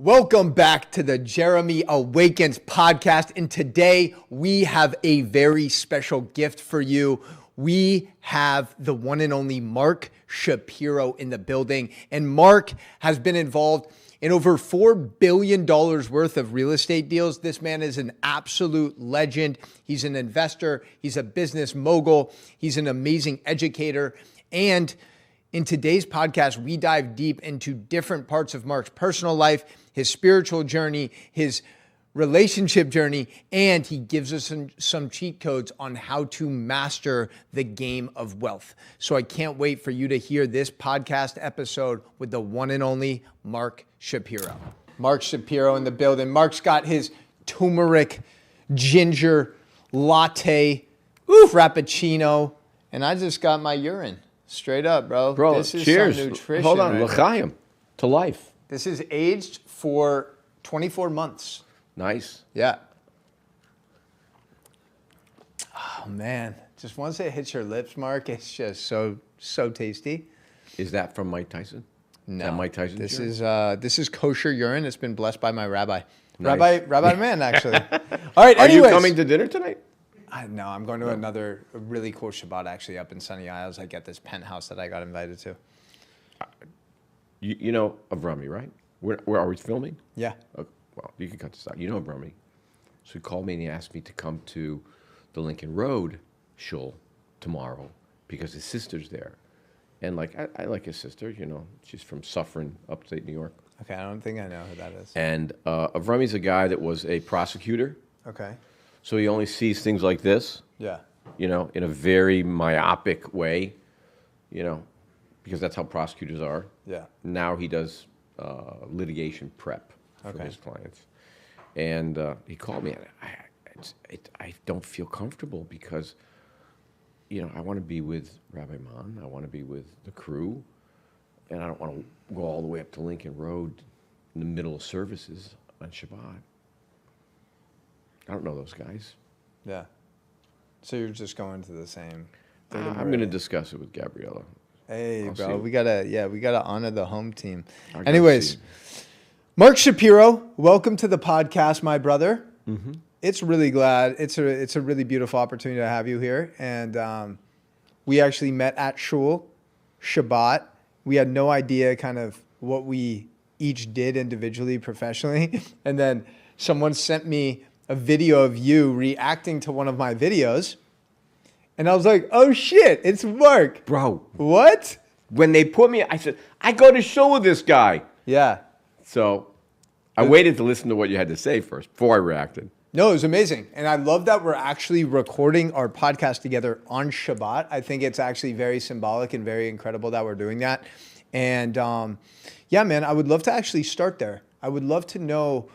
Welcome back to the Jeremy Awakens podcast. And today we have a very special gift for you. We have the one and only Mark Shapiro in the building. And Mark has been involved in over $4 billion worth of real estate deals. This man is an absolute legend. He's an investor. He's a business mogul. He's an amazing educator. And in today's podcast, we dive deep into different parts of Mark's personal life, his spiritual journey, his relationship journey, and he gives us some cheat codes on how to master the game of wealth. So I can't wait for you to hear this podcast episode with the one and only Mark Shapiro. Mark Shapiro in the building. Mark's got his turmeric ginger latte, frappuccino, and I just got my urine. Straight up, bro. Bro, this is cheers. Some nutrition. Hold on, right l'chaim, to life. This is aged for 24 months. Nice. Yeah. Oh, man. Just once it hits your lips, Mark, it's just so tasty. Is that from Mike Tyson? No. Is that Mike Tyson's urine? This is kosher urine. It's been blessed by my rabbi. Nice. Rabbi man, actually. All right, Are anyways. you coming to dinner tonight? No, I'm going to another really cool Shabbat actually up in Sunny Isles. I get this penthouse that I got invited to. You know Avrami, right? Where are we filming? Yeah. Oh, well, you can cut this out. You know Avrami. So he called me and he asked me to come to the Lincoln Road shul tomorrow because his sister's there. And like I like his sister, you know, she's from Suffern, upstate New York. Okay, I don't think I know who that is. And Avrami's a guy that was a prosecutor. Okay. So he only sees things like this. Yeah. You know, in a very myopic way, you know, because that's how prosecutors are. Yeah. Now he does litigation prep for his clients. And he called me, and I don't feel comfortable because, you know, I want to be with Rabbi Mon. I want to be with the crew. And I don't want to go all the way up to Lincoln Road in the middle of services on Shabbat. I don't know those guys. Yeah. So you're just going to the same. I'm going to discuss it with Gabriella. Hey, I'll bro, see. we gotta honor the home team. I'll go Anyways, see. Mark Shapiro, welcome to the podcast, my brother. Mm-hmm. It's a really beautiful opportunity to have you here. And we actually met at shul, Shabbat. We had no idea kind of what we each did individually, professionally. And then someone sent me a video of you reacting to one of my videos. And I was like, oh shit, it's Mark. Bro. What? When they put me, I said, I go to show with this guy. Yeah. So I waited to listen to what you had to say first before I reacted. No, it was amazing. And I love that we're actually recording our podcast together on Shabbat. I think it's actually very symbolic and very incredible that we're doing that. And yeah, man, I would love to actually start there. I would love to know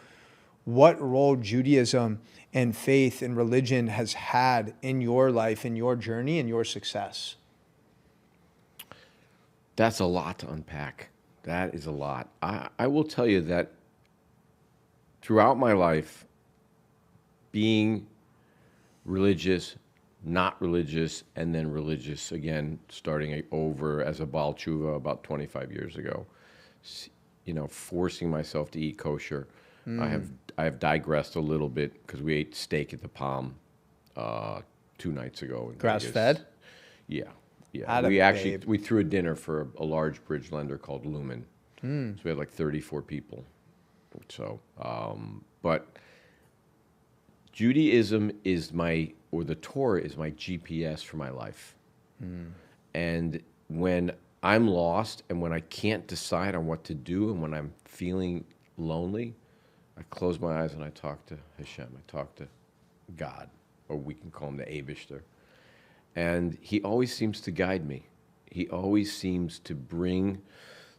what role Judaism and faith and religion has had in your life, in your journey, and your success. That's a lot to unpack. That is a lot. I will tell you that throughout my life, being religious, not religious, and then religious again, starting over as a Baal Tshuva about 25 years ago, you know, forcing myself to eat kosher. I have digressed a little bit because we ate steak at the Palm 2 nights ago. Grass fed? Yeah. Atta We threw a dinner for a large bridge lender called Lumen. So we had like 34 people. So, but Judaism is the Torah is my GPS for my life. And when I'm lost and when I can't decide on what to do and when I'm feeling lonely, I close my eyes and I talk to Hashem. I talk to God, or we can call him the Eibishter. And he always seems to guide me. He always seems to bring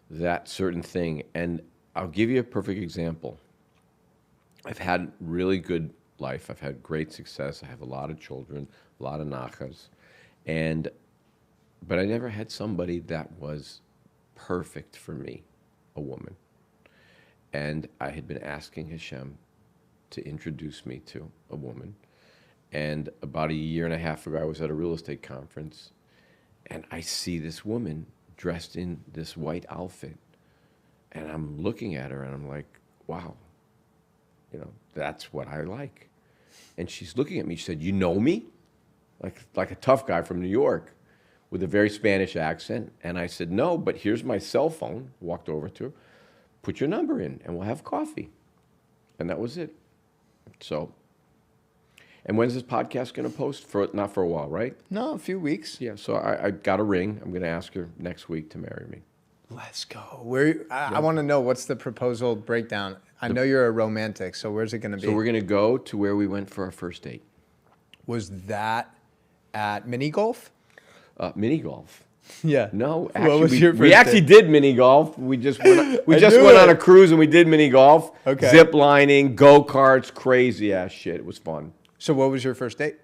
that certain thing. And I'll give you a perfect example. I've had really good life. I've had great success. I have a lot of children, a lot of nachas. But I never had somebody that was perfect for me, a woman. And I had been asking Hashem to introduce me to a woman. And about 1.5 years ago, I was at a real estate conference, and I see this woman dressed in this white outfit. And I'm looking at her, and I'm like, wow, that's what I like. And she's looking at me. She said, you know me? Like a tough guy from New York with a very Spanish accent. And I said, no, but here's my cell phone. Walked over to her. Put your number in and we'll have coffee. And that was it. So, and when's this podcast going to post? Not for a while, right? No, a few weeks. Yeah, so I got a ring. I'm going to ask her next week to marry me. Let's go. I want to know, what's the proposal breakdown? I know you're a romantic, so where's it going to be? So we're going to go to where we went for our first date. Was that at mini golf? Mini golf. Yeah. No, What was your we first actually date? did mini golf. We just went knew on it. a cruise and we did mini golf. Okay. Zip lining, go-karts, crazy ass shit. It was fun. So what was your first date?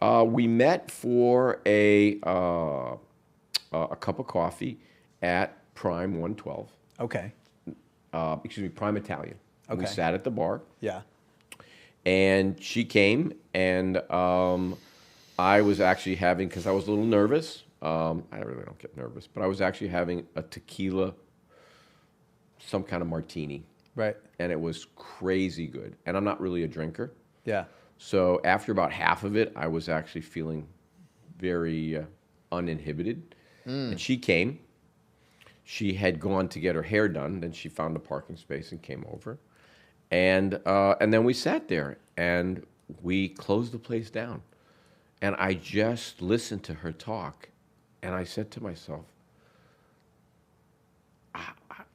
We met for a cup of coffee at Prime 112. Okay. Prime Italian. And we Okay. sat at the bar. Yeah. And she came, and I was actually having, because I was a little nervous. I really don't get nervous, but I was actually having a tequila, some kind of martini. Right. And it was crazy good. And I'm not really a drinker. Yeah. So after about half of it, I was actually feeling very uninhibited. And she came. She had gone to get her hair done. Then she found a parking space and came over. And then we sat there and we closed the place down. And I just listened to her talk. And I said to myself,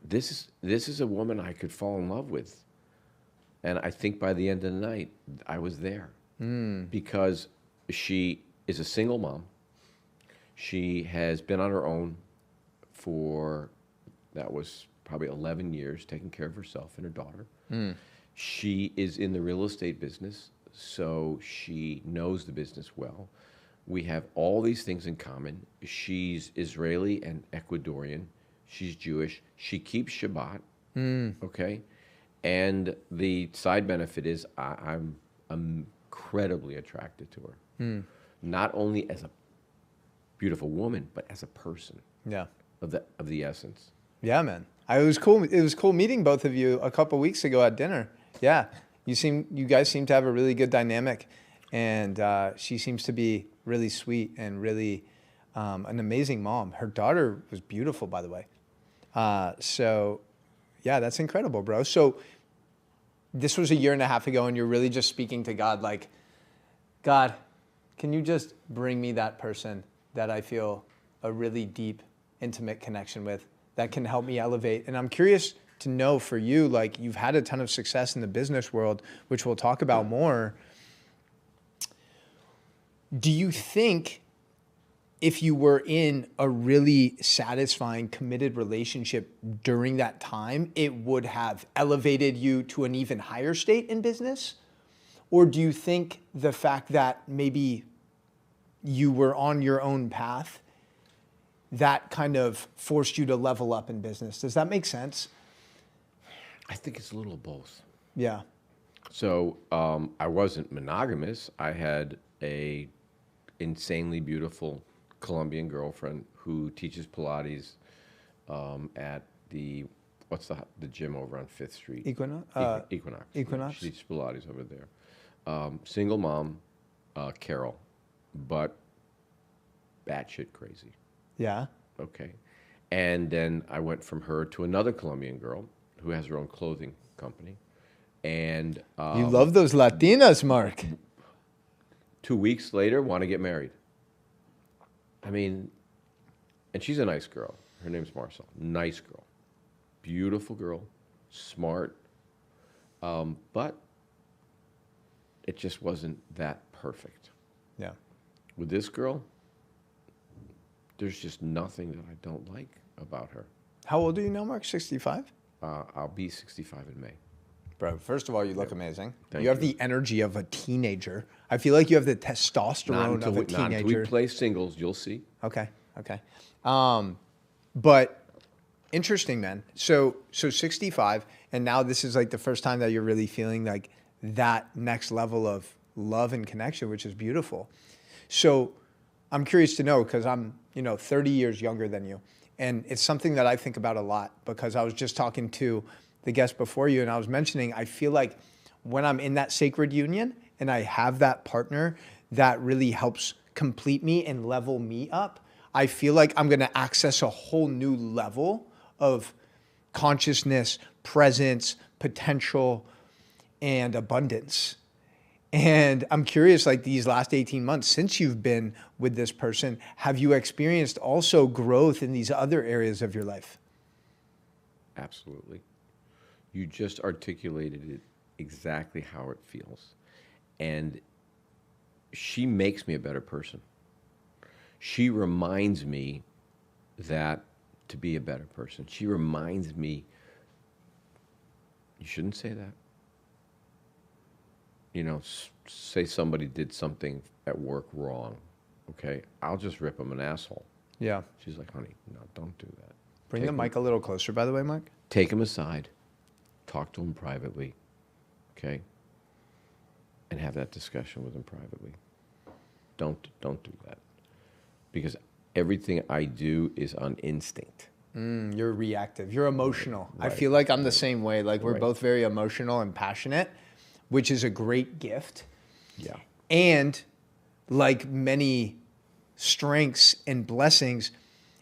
this is a woman I could fall in love with. And I think by the end of the night, I was there. Because she is a single mom. She has been on her own for, that was probably 11 years, taking care of herself and her daughter. She is in the real estate business, so she knows the business well. We have all these things in common. She's Israeli and Ecuadorian. She's Jewish. She keeps Shabbat, okay? And the side benefit is I'm incredibly attracted to her. Not only as a beautiful woman, but as a person. Yeah. Of the essence. Yeah, man. It was cool. It was cool meeting both of you a couple weeks ago at dinner. Yeah. You guys seem to have a really good dynamic, and she seems to be really sweet and really an amazing mom. Her daughter was beautiful, by the way. So yeah, that's incredible, bro. So this was a year and a half ago, and you're really just speaking to God like, God, can you just bring me that person that I feel a really deep, intimate connection with that can help me elevate? And I'm curious to know for you, like, you've had a ton of success in the business world, which we'll talk about more. Do you think if you were in a really satisfying, committed relationship during that time, it would have elevated you to an even higher state in business? Or do you think the fact that maybe you were on your own path, that kind of forced you to level up in business? Does that make sense? I think it's a little of both. Yeah. So I wasn't monogamous. I had a insanely beautiful Colombian girlfriend who teaches Pilates at what's the gym over on 5th Street? Equinox? Equinox. Equinox. She teaches Pilates over there. Single mom, Carol, but batshit crazy. Yeah. Okay. And then I went from her to another Colombian girl who has her own clothing company. And You love those Latinas, Mark. 2 weeks later, want to get married. I mean, and she's a nice girl. Her name's Marcel. Nice girl. Beautiful girl. Smart. But it just wasn't that perfect. Yeah. With this girl, there's just nothing that I don't like about her. How old are you now, Mark? 65? I'll be 65 in May. Bro, first of all, you look amazing. Thank You have you. the energy of a teenager. I feel like you have the testosterone of a Not until we teenager. play singles, you'll see. Okay. But interesting, man. So 65, and now this is like the first time that you're really feeling like that next level of love and connection, which is beautiful. So I'm curious to know, because I'm 30 years younger than you, and it's something that I think about a lot, because I was just talking to the guest before you, and I was mentioning, I feel like when I'm in that sacred union and I have that partner that really helps complete me and level me up, I feel like I'm going to access a whole new level of consciousness, presence, potential, and abundance. And I'm curious, like these last 18 months since you've been with this person, have you experienced also growth in these other areas of your life? Absolutely. You just articulated it exactly how it feels. And she makes me a better person. She reminds me that to be a better person. She reminds me, you shouldn't say that. You know, say somebody did something at work wrong, okay? I'll just rip them an asshole. Yeah. She's like, honey, no, don't do that. Bring the mic a little closer, by the way, Mark. Take him aside, talk to him privately, okay? And have that discussion with him privately. Don't do that. Because everything I do is on instinct. You're reactive. You're emotional. Right. I feel like I'm the same way. Like we're Right. both very emotional and passionate, which is a great gift. Yeah. And like many strengths and blessings,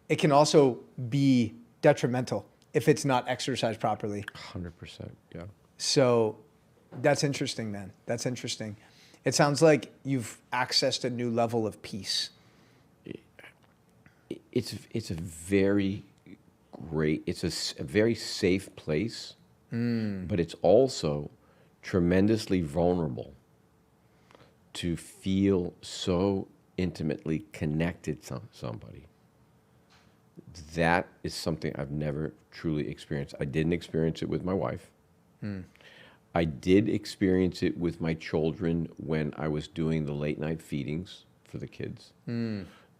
it can also be detrimental if it's not exercised properly. 100%, yeah. So that's interesting, man. That's interesting. It sounds like you've accessed a new level of peace. It's a very great, it's a very safe place, but it's also tremendously vulnerable to feel so intimately connected to somebody. That is something I've never truly experienced. I didn't experience it with my wife. I did experience it with my children when I was doing the late night feedings for the kids.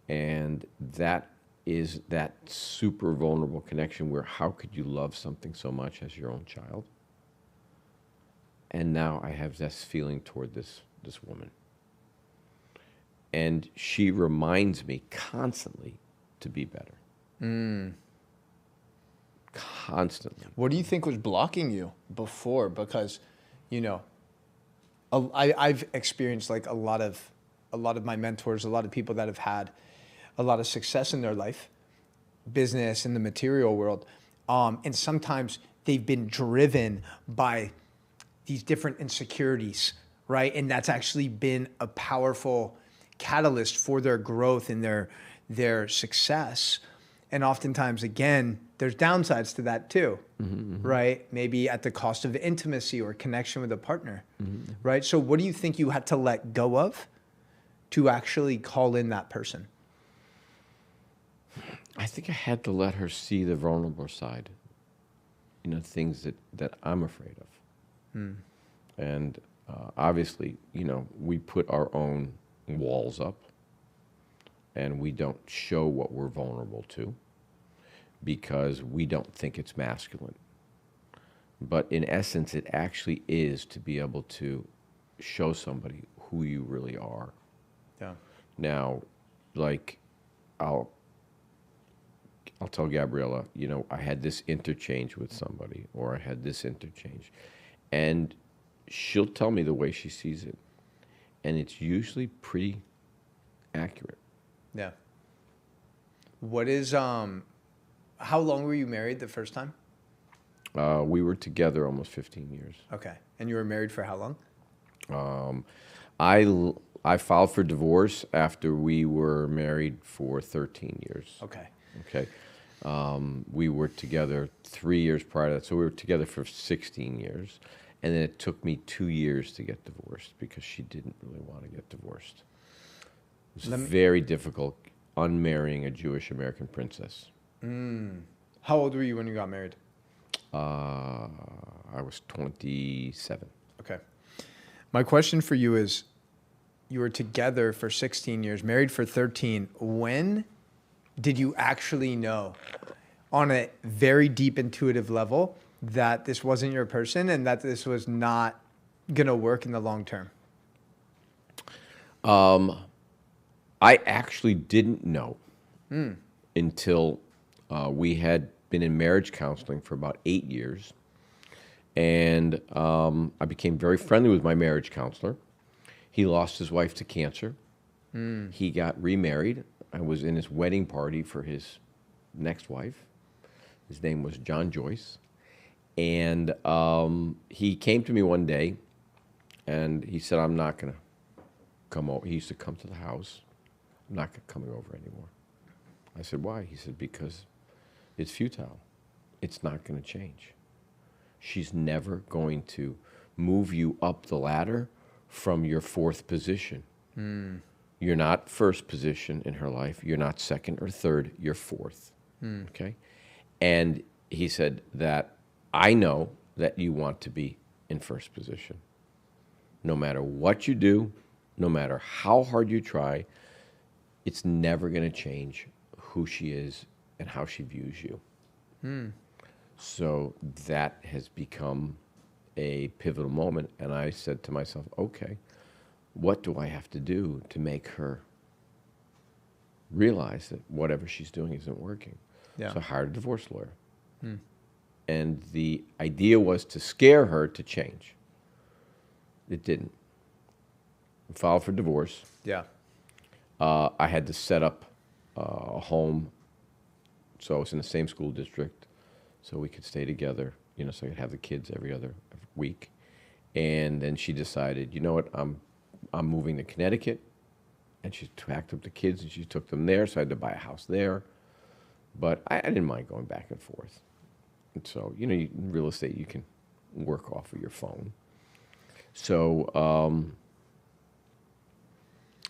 And that is that super vulnerable connection where how could you love something so much as your own child? And now I have this feeling toward this woman. And she reminds me constantly to be better. Constantly. What do you think was blocking you before? Because, you know, I've experienced like a lot of my mentors, a lot of people that have had a lot of success in their life, business, in the material world. And sometimes they've been driven by these different insecurities, right? And that's actually been a powerful catalyst for their growth and their success. And oftentimes, again, there's downsides to that too, right? Maybe at the cost of intimacy or connection with a partner, right? So what do you think you had to let go of to actually call in that person? I think I had to let her see the vulnerable side, you know, things that I'm afraid of. And obviously, you know, we put our own walls up and we don't show what we're vulnerable to because we don't think it's masculine. But in essence, it actually is to be able to show somebody who you really are. Yeah. Now, like, I'll tell Gabriella, you know, I had this interchange with somebody, or I had this interchange. And she'll tell me the way she sees it. And it's usually pretty accurate. Yeah. What is, how long were you married the first time? We were together almost 15 years. Okay. And you were married for how long? I filed for divorce after we were married for 13 years. Okay. Okay. We were together 3 years prior to that, so we were together for 16 years. And then it took me 2 years to get divorced because she didn't really want to get divorced. It was very difficult unmarrying a Jewish American princess. How old were you when you got married? I was 27. Okay. My question for you is, you were together for 16 years, married for 13. When did you actually know on a very deep intuitive level that this wasn't your person and that this was not going to work in the long term? I actually didn't know until we had been in marriage counseling for about 8 years. And I became very friendly with my marriage counselor. He lost his wife to cancer. He got remarried. I was in his wedding party for his next wife. His name was John Joyce. And he came to me one day, and he said, I'm not going to come over. He used to come to the house. I'm not coming over anymore. I said, why? He said, because it's futile. It's not going to change. She's never going to move you up the ladder from your fourth position. You're not first position in her life. You're not second or third. You're fourth. Okay? And he said that I know that you want to be in first position. No matter what you do, no matter how hard you try, it's never going to change who she is and how she views you. So that has become a pivotal moment. And I said to myself, okay, what do I have to do to make her realize that whatever she's doing isn't working? Yeah. So I hired a divorce lawyer. And the idea was to scare her to change. It didn't. I filed for divorce. Yeah. I had to set up a home, so I was in the same school district, so we could stay together, you know, so I could have the kids every other week. And then she decided, you know what, I'm moving to Connecticut, and she packed up the kids and she took them there, so I had to buy a house there. But I didn't mind going back and forth. And so, you know, in real estate, you can work off of your phone. So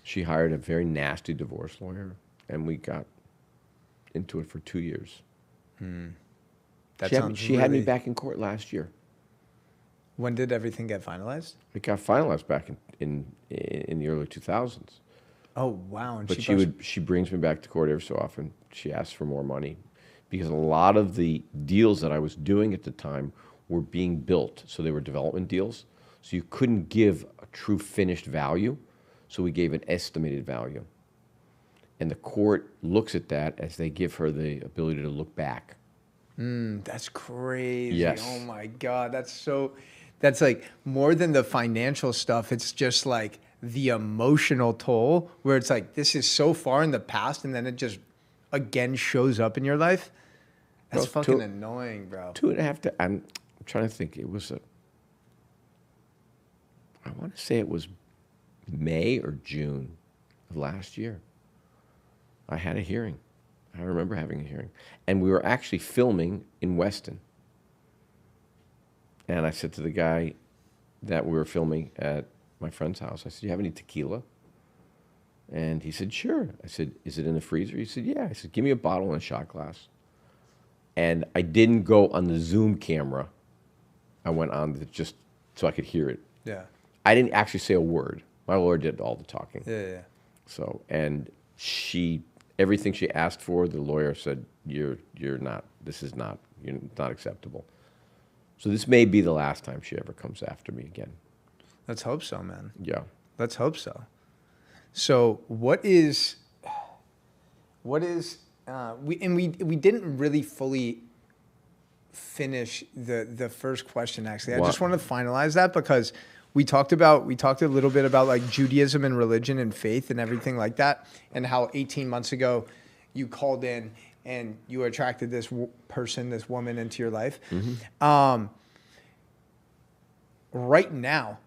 she hired a very nasty divorce lawyer, and we got into it for 2 years. That She sounds had me really- back in court last year. When did everything get finalized? It got finalized back in the early 2000s. Oh, wow. And But she brings me back to court every so often. She asks for more money because a lot of the deals that I was doing at the time were being built. So they were development deals. So you couldn't give a true finished value. So we gave an estimated value. And the court looks at that as they give her the ability to look back. That's crazy. Yes. Oh my God. That's like more than the financial stuff. It's just like the emotional toll where it's like, this is so far in the past and then it just again shows up in your life. That's Bro, fucking annoying, bro. 2.5 I'm trying to think. It was I want to say it was May or June of last year. I had a hearing. I remember having a hearing. And we were actually filming in Weston. And I said to the guy that we were filming at my friend's house, I said, "Do you have any tequila?" And he said, "Sure." I said, "Is it in the freezer?" He said, "Yeah." I said, "Give me a bottle and a shot glass." And I didn't go on the Zoom camera. I went on just so I could hear it. Yeah. I didn't actually say a word. My lawyer did all the talking. Yeah. So, and everything she asked for, the lawyer said, you're not acceptable. So this may be the last time she ever comes after me again. Let's hope so, man. Yeah. Let's hope so. So we didn't really fully finish the first question, actually. I just want to finalize that because we talked a little bit about like Judaism and religion and faith and everything like that, and how 18 months ago you called in and you attracted this this woman into your life. Right now,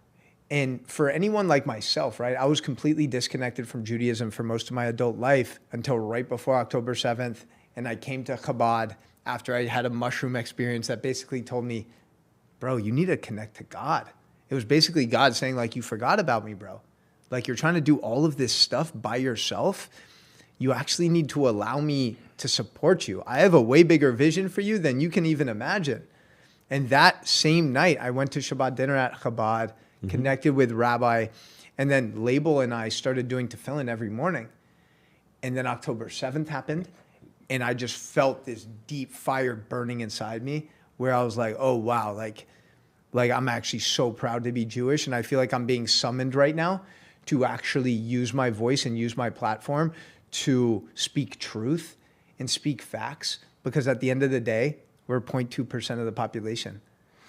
and for anyone like myself, right, I was completely disconnected from Judaism for most of my adult life until right before October 7th. And I came to Chabad after I had a mushroom experience that basically told me, bro, you need to connect to God. It was basically God saying, like, you forgot about me, bro. Like, you're trying to do all of this stuff by yourself. You actually need to allow me to support you. I have a way bigger vision for you than you can even imagine. And that same night, I went to Shabbat dinner at Chabad, connected with Rabbi, and then Label and I started doing tefillin every morning. And then October 7th happened, and I just felt this deep fire burning inside me where I was like, oh, wow, like I'm actually so proud to be Jewish, and I feel like I'm being summoned right now to actually use my voice and use my platform to speak truth and speak facts, because at the end of the day, we're 0.2% of the population.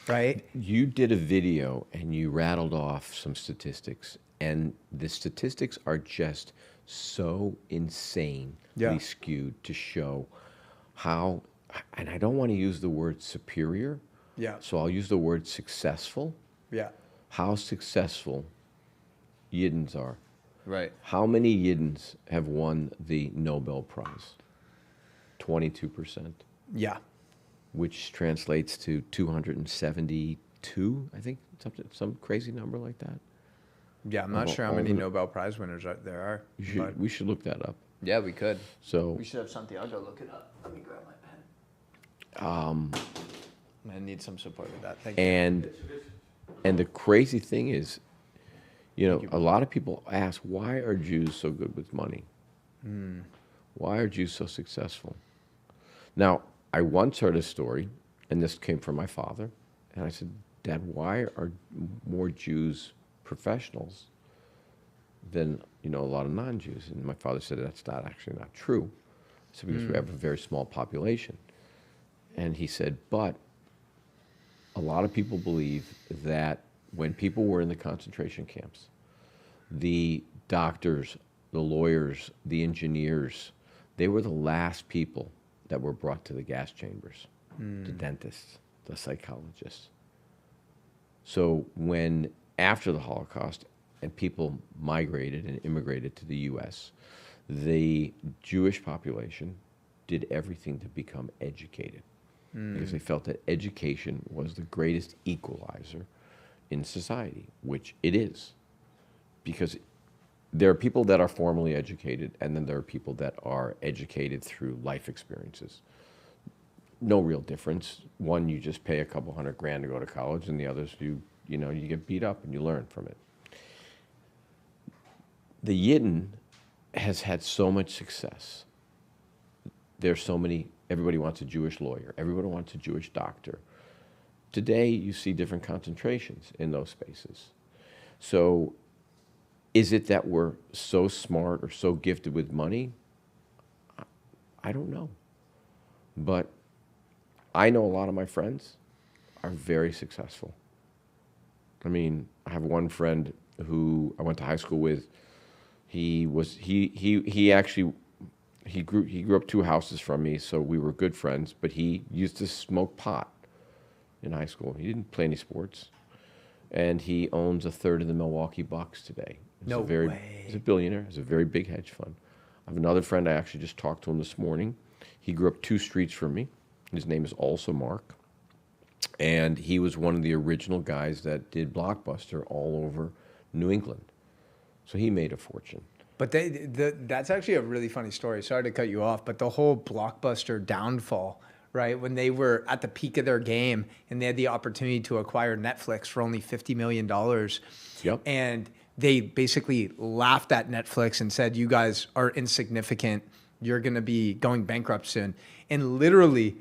right? You did a video and you rattled off some statistics, and the statistics are just so insanely skewed to show how, and I don't want to use the word superior, so I'll use the word successful. How successful Yiddens are. Right. How many Yiddens have won the Nobel Prize? 22%. Yeah. Which translates to 272, I think, some crazy number like that. Yeah, I'm not sure how many Nobel Prize winners there are. We should look that up. Yeah, we could. So we should have something. I'll go look it up. Let me grab my pen. I need some support with that. Thank you. And the crazy thing is, a lot of people ask, why are Jews so good with money? Why are Jews so successful? Now, I once heard a story, and this came from my father, and I said, Dad, why are more Jews professionals than, a lot of non-Jews? And my father said, that's actually not true. I said, because we have a very small population. And he said, but a lot of people believe that when people were in the concentration camps, the doctors, the lawyers, the engineers, they were the last people that were brought to the gas chambers, the dentists, the psychologists. So when, after the Holocaust, and people migrated and immigrated to the U.S., the Jewish population did everything to become educated because they felt that education was the greatest equalizer in society, which it is. Because there are people that are formally educated, and then there are people that are educated through life experiences. No real difference. One, you just pay a couple $100,000 to go to college, and the others, you get beat up and you learn from it. The Yidden has had so much success. There's so many, everybody wants a Jewish lawyer. Everybody wants a Jewish doctor. Today, you see different concentrations in those spaces. So is it that we're so smart or so gifted with money? I don't know. But I know a lot of my friends are very successful. I mean, I have one friend who I went to high school with. He grew up 2 houses from me, so we were good friends, but he used to smoke pot in high school. He didn't play any sports. And he owns a third of the Milwaukee Bucks today. No way. He's a billionaire. Has a very big hedge fund. I have another friend. I actually just talked to him this morning. He grew up 2 streets from me. His name is also Mark. And he was one of the original guys that did Blockbuster all over New England. So he made a fortune. But that's actually a really funny story. Sorry to cut you off, but the whole Blockbuster downfall, right? When they were at the peak of their game and they had the opportunity to acquire Netflix for only $50 million. Yep. And they basically laughed at Netflix and said, you guys are insignificant. You're going to be going bankrupt soon. And literally,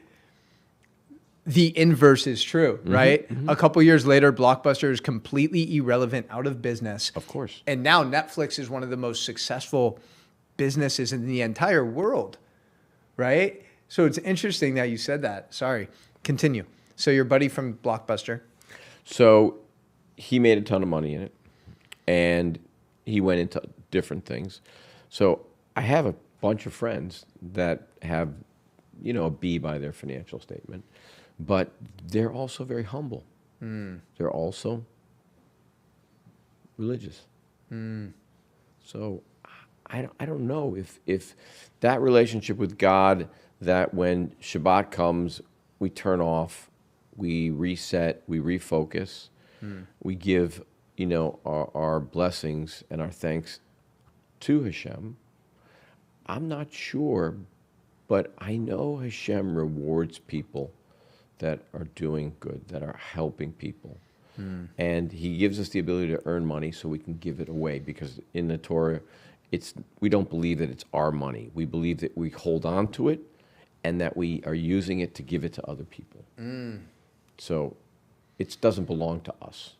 the inverse is true, right? A couple years later, Blockbuster is completely irrelevant, out of business. Of course. And now Netflix is one of the most successful businesses in the entire world, right? So it's interesting that you said that. Sorry. Continue. So your buddy from Blockbuster. So he made a ton of money in it, and he went into different things. So I have a bunch of friends that have, a B by their financial statement. But they're also very humble. They're also religious. So I don't know if that relationship with God, that when Shabbat comes, we turn off, we reset, we refocus, we give our blessings and our thanks to Hashem. I'm not sure, but I know Hashem rewards people that are doing good, that are helping people. And he gives us the ability to earn money so we can give it away, because in the Torah, we don't believe that it's our money. We believe that we hold on to it and that we are using it to give it to other people. So it doesn't belong to us.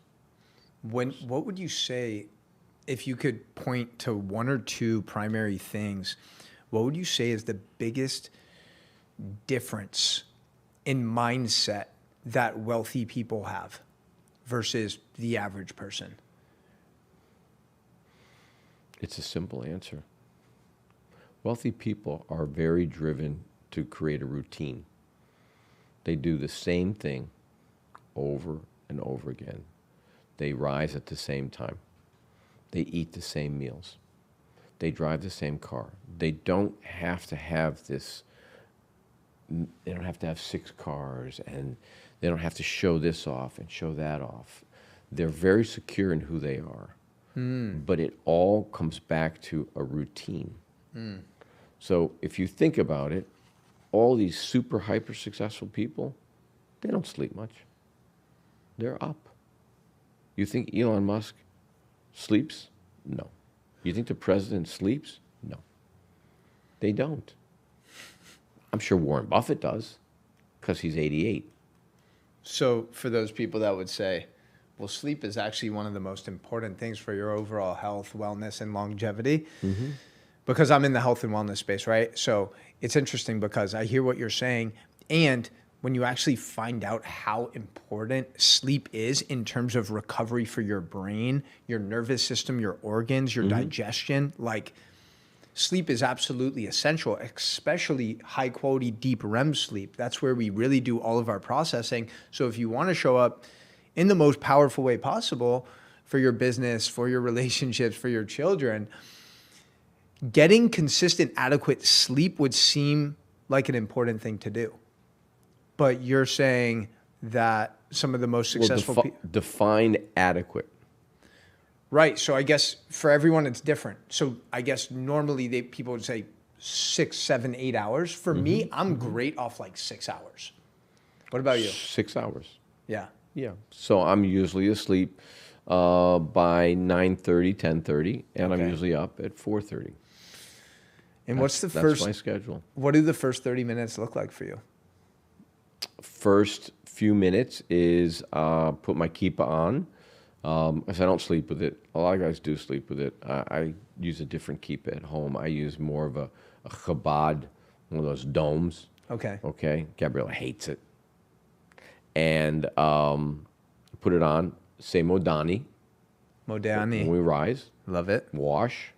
What would you say, if you could point to 1 or 2 primary things, what would you say is the biggest difference in mindset that wealthy people have versus the average person? It's a simple answer. Wealthy people are very driven to create a routine. They do the same thing over and over again. They rise at the same time. They eat the same meals. They drive the same car. They don't have to have this, they don't have to have 6 cars, and they don't have to show this off and show that off. They're very secure in who they are. But it all comes back to a routine. So if you think about it, all these super hyper successful people, they don't sleep much. They're up. You think Elon Musk sleeps? No. You think the president sleeps? No. They don't. I'm sure Warren Buffett does, because he's 88. So for those people that would say, well, sleep is actually one of the most important things for your overall health, wellness, and longevity. Because I'm in the health and wellness space, right? So it's interesting because I hear what you're saying. And when you actually find out how important sleep is in terms of recovery for your brain, your nervous system, your organs, your digestion, like sleep is absolutely essential, especially high quality, deep REM sleep. That's where we really do all of our processing. So if you want to show up in the most powerful way possible for your business, for your relationships, for your children, getting consistent, adequate sleep would seem like an important thing to do. But you're saying that some of the most successful people... Define adequate. Right. So I guess for everyone, it's different. So I guess normally people would say 6, 7, 8 hours. For me, I'm great off like 6 hours. What about you? 6 hours. Yeah. Yeah. So I'm usually asleep by 9:30, 10:30, and I'm usually up at 4:30. And that's my schedule. What do the first 30 minutes look like for you? First few minutes is put my kippah on. As I don't sleep with it. A lot of guys do sleep with it. I use a different kippah at home. I use more of a Chabad, one of those domes. Okay. Okay. Gabriella hates it. And put it on. Say Modani. Modani. When we rise. Love it. Wash.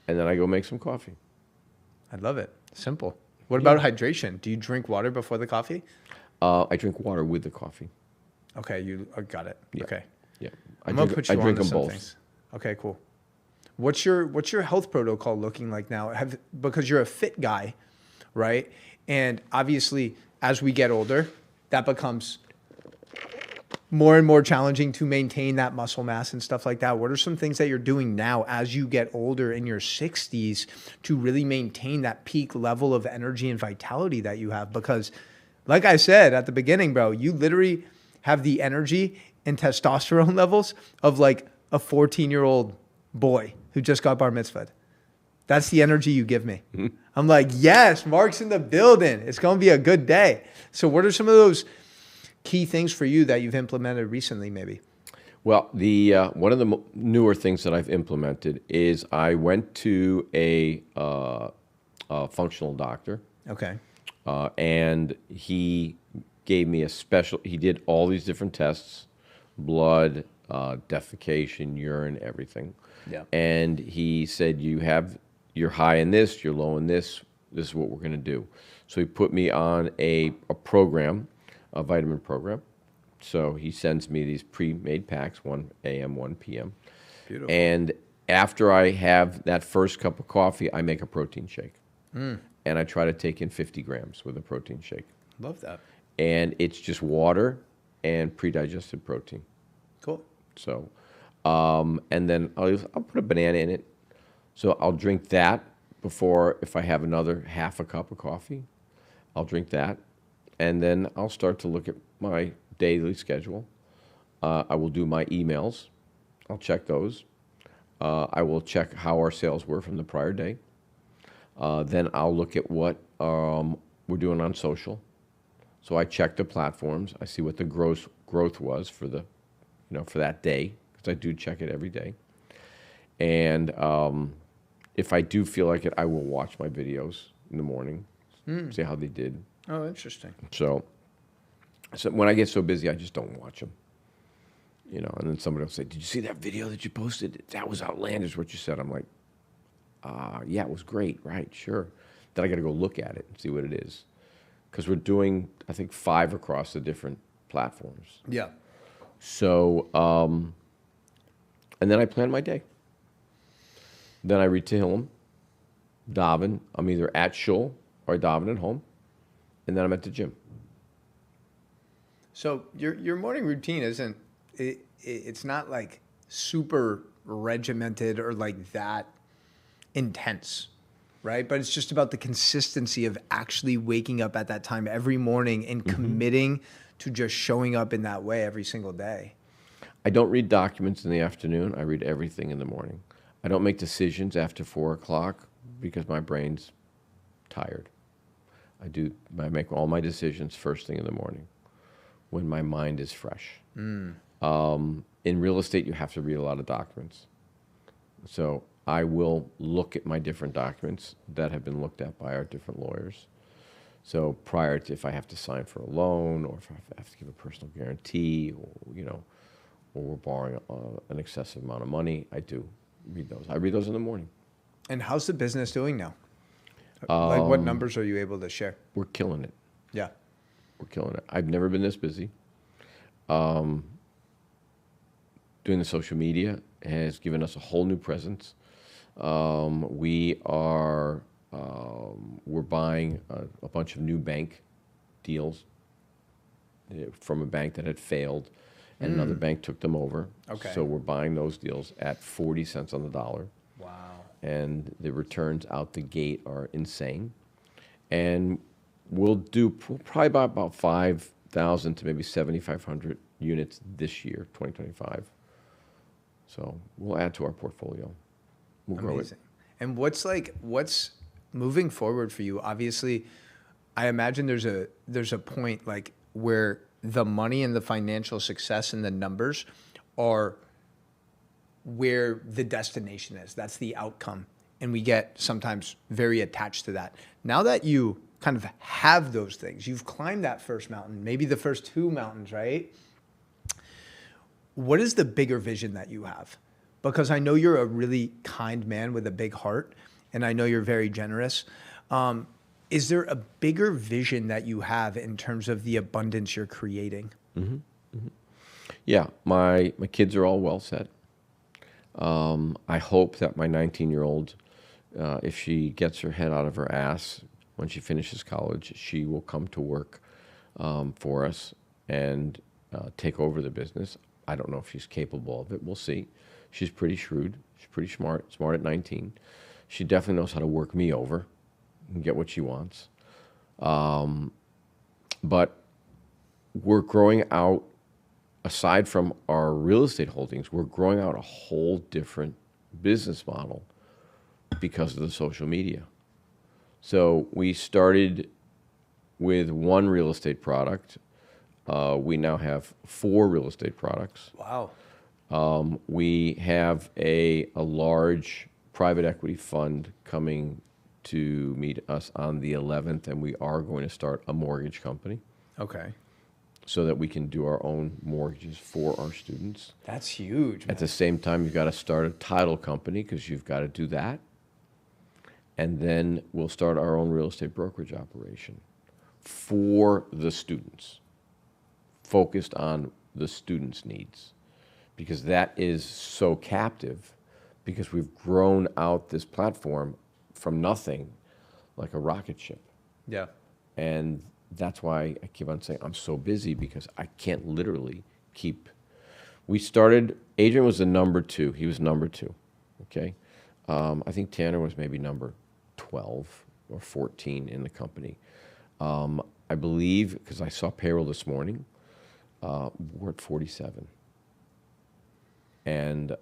And then I go make some coffee. I love it. Simple. What about hydration? Do you drink water before the coffee? I drink water with the coffee. Okay, you got it. Yeah. Okay. Yeah. I drink them both. Things. Okay, cool. What's your health protocol looking like now? Because you're a fit guy, right? And obviously, as we get older, that becomes more and more challenging to maintain that muscle mass and stuff like that. What are some things that you're doing now as you get older in your 60s to really maintain that peak level of energy and vitality that you have? Because like I said at the beginning, bro, you literally have the energy and testosterone levels of like a 14-year-old boy who just got bar mitzvahed. That's the energy you give me. I'm like, yes, Mark's in the building. It's going to be a good day. So what are some of those key things for you that you've implemented recently, maybe? Well, one of the newer things that I've implemented is I went to a functional doctor. Okay. And he gave me he did all these different tests, blood, defecation, urine, everything. Yeah. And he said, you're high in this, you're low in this is what we're going to do. So he put me on a program, a vitamin program. So he sends me these pre-made packs, 1 a.m., 1 p.m. Beautiful. And after I have that first cup of coffee, I make a protein shake. And I try to take in 50 grams with a protein shake. Love that. And it's just water and pre-digested protein. Cool. So, and then I'll put a banana in it. So I'll drink that before, if I have another half a cup of coffee, I'll drink that. And then I'll start to look at my daily schedule. I will do my emails. I'll check those. I will check how our sales were from the prior day. Then I'll look at what we're doing on social. So I check the platforms. I see what the growth was for for that day, because I do check it every day. And if I do feel like it, I will watch my videos in the morning, see how they did. Oh, interesting. So So when I get so busy, I just don't watch them. And then somebody will say, "Did you see that video that you posted? That was outlandish what you said." I'm like, yeah, it was great, right? Sure. Then I got to go look at it and see what it is, because we're doing, I think, 5 across the different platforms. Yeah. So, and then I plan my day. Then I read Tehillim, daven. I'm either at shul or I daven at home, and then I'm at the gym. So your morning routine isn't, it's not like super regimented or like that intense, right? But it's just about the consistency of actually waking up at that time every morning and committing to just showing up in that way every single day. I don't read documents in the afternoon. I read everything in the morning. I don't make decisions after 4 o'clock because my brain's tired. I make all my decisions first thing in the morning when my mind is fresh. In real estate, you have to read a lot of documents. So I will look at my different documents that have been looked at by our different lawyers. So prior to, if I have to sign for a loan, or if I have to give a personal guarantee, or we're borrowing an excessive amount of money, I do read those. I read those in the morning. And how's the business doing now? Like, what numbers are you able to share? We're killing it. Yeah. We're killing it. I've never been this busy. Doing the social media has given us a whole new presence. We're buying a bunch of new bank deals from a bank that had failed, and another bank took them over. Okay. So we're buying those deals at 40 cents on the dollar. Wow. And the returns out the gate are insane. And we'll do probably about 5,000 to maybe 7,500 units this year, 2025. So we'll add to our portfolio. We'll grow it. And what's moving forward for you? Obviously, I imagine there's a point like where the money and the financial success and the numbers are where the destination is. That's the outcome. And we get sometimes very attached to that. Now that you kind of have those things, you've climbed that first mountain, maybe the first 2 mountains, right? What is the bigger vision that you have? Because I know you're a really kind man with a big heart, and I know you're very generous. Is there a bigger vision that you have in terms of the abundance you're creating? Yeah, my kids are all well set. I hope that my 19-year-old, if she gets her head out of her ass when she finishes college, she will come to work for us and take over the business. I don't know if she's capable of it. We'll see. She's pretty shrewd. She's pretty smart at 19. She definitely knows how to work me over and get what she wants. But we're growing out, aside from our real estate holdings, we're growing out a whole different business model because of the social media. So we started with 1 real estate product. We now have 4 real estate products. Wow. We have a large private equity fund coming to meet us on the 11th, and we are going to start a mortgage company. Okay. So that we can do our own mortgages for our students. That's huge, man. At the same time, you've got to start a title company because you've got to do that. And then we'll start our own real estate brokerage operation for the students, focused on the students' needs, because that is so captive, because we've grown out this platform from nothing like a rocket ship. Yeah. And that's why I keep on saying I'm so busy, because I can't literally keep. We started, Adrian was the number 2. He was number 2, okay? I think Tanner was maybe number 12 or 14 in the company. I believe, because I saw payroll this morning, we're at 47. And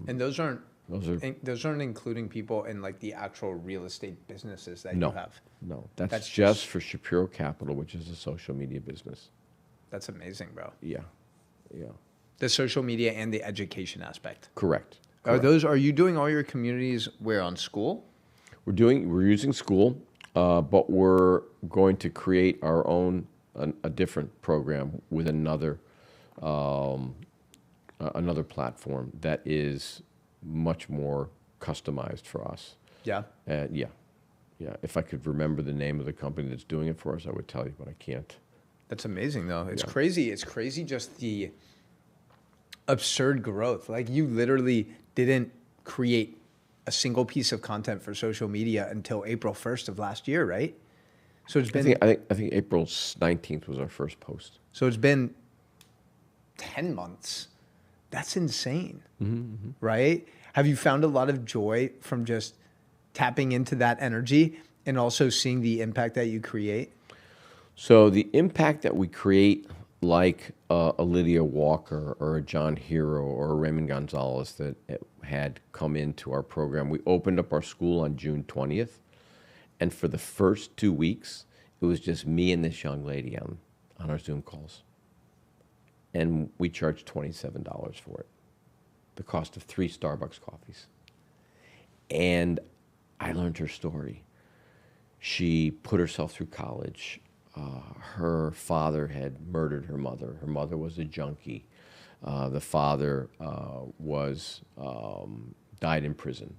those aren't including people in like the actual real estate businesses that you have. No, that's just for Shapiro Capital, which is a social media business. That's amazing, bro. Yeah. The social media and the education aspect. Correct. Are you doing all your communities where on school? We're using school, but we're going to create our own a different program with another platform that is much more customized for us. Yeah. Yeah. If I could remember the name of the company that's doing it for us, I would tell you, but I can't. That's amazing, though. It's crazy. It's crazy just the absurd growth. Like, you literally didn't create a single piece of content for social media until April 1st of last year, right? So it's been... I think April 19th was our first post. So it's been 10 months. That's insane, right? Have you found a lot of joy from just tapping into that energy and also seeing the impact that you create? So the impact that we create, like a Lydia Walker or a John Hero or a Raymond Gonzalez that had come into our program, we opened up our school on June 20th. And for the first 2 weeks, it was just me and this young lady on our Zoom calls. And we charged $27 for it, the cost of 3 Starbucks coffees. And I learned her story. She put herself through college. Her father had murdered her mother. Her mother was a junkie. The father died in prison.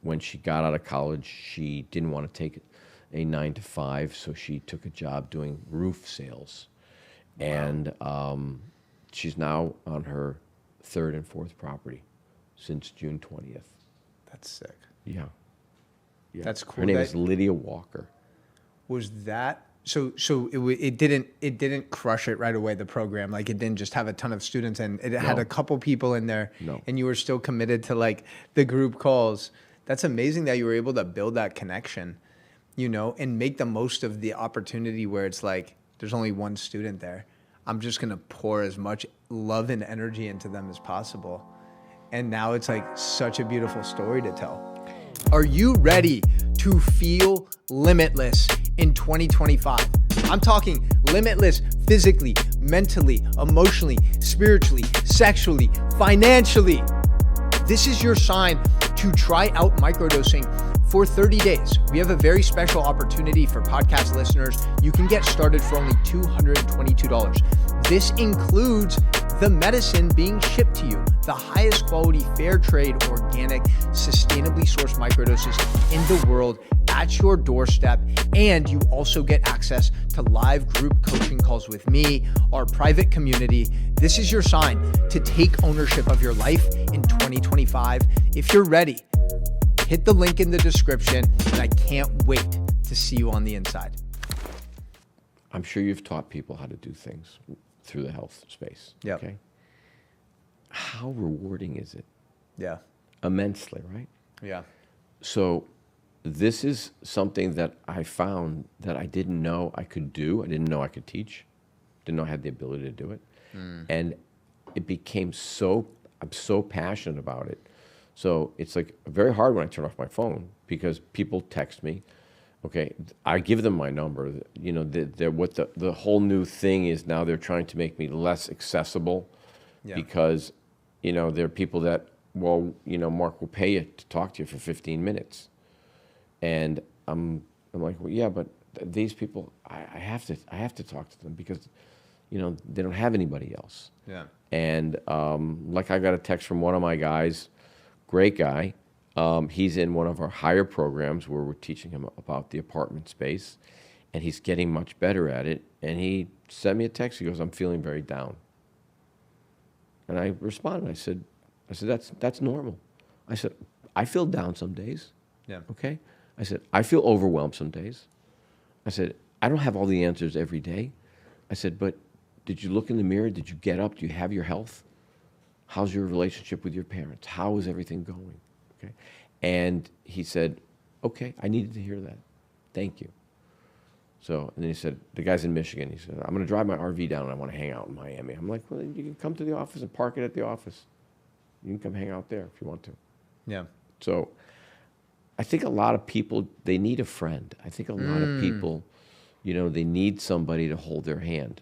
When she got out of college, she didn't want to take a 9-to-5, so she took a job doing roof sales. Wow. And she's now on her 3rd and 4th property since June 20th. That's sick. Yeah. That's cool. Her name is Lydia Walker. Was that so? It didn't crush it right away, the program. Like, it didn't just have a ton of students, and it had a couple people in there. No. And you were still committed to, like, the group calls. That's amazing that you were able to build that connection, and make the most of the opportunity where it's like there's only one student there. I'm just gonna pour as much love and energy into them as possible. And now it's like such a beautiful story to tell. Are you ready to feel limitless in 2025? I'm talking limitless physically, mentally, emotionally, spiritually, sexually, financially. This is your sign to try out microdosing for 30 days. We have a very special opportunity for podcast listeners. You can get started for only $222. This includes the medicine being shipped to you, the highest quality, fair trade, organic, sustainably sourced microdoses in the world at your doorstep. And you also get access to live group coaching calls with me, our private community. This is your sign to take ownership of your life in 2025. If you're ready, hit the link in the description, and I can't wait to see you on the inside. I'm sure you've taught people how to do things through the health space. Yeah. Okay. How rewarding is it? Yeah. Immensely, right? Yeah. So this is something that I found that I didn't know I could do. I didn't know I could teach. Didn't know I had the ability to do it. And it became I'm so passionate about it. So it's like very hard when I turn off my phone because people text me. Okay, I give them my number. What the whole new thing is now they're trying to make me less accessible because, there are people that, Mark will pay you to talk to you for 15 minutes. And I'm like, well, yeah, but these people, I have to talk to them because, they don't have anybody else. Yeah. And like I got a text from one of my guys, great guy. He's in one of our higher programs where we're teaching him about the apartment space, and he's getting much better at it. And he sent me a text. He goes, "I'm feeling very down." And I responded. I said, that's normal. I said, I feel down some days. Yeah. Okay. I said, I feel overwhelmed some days. I said, I don't have all the answers every day. I said, but did you look in the mirror? Did you get up? Do you have your health? How's your relationship with your parents? How is everything going? Okay. And he said, okay, I needed to hear that. Thank you. So, and then he said, the guy's in Michigan. He said, I'm going to drive my RV down and I want to hang out in Miami. I'm like, well, you can come to the office and park it at the office. You can come hang out there if you want to. Yeah. So I think a lot of people, they need a friend. I think a lot of people, they need somebody to hold their hand.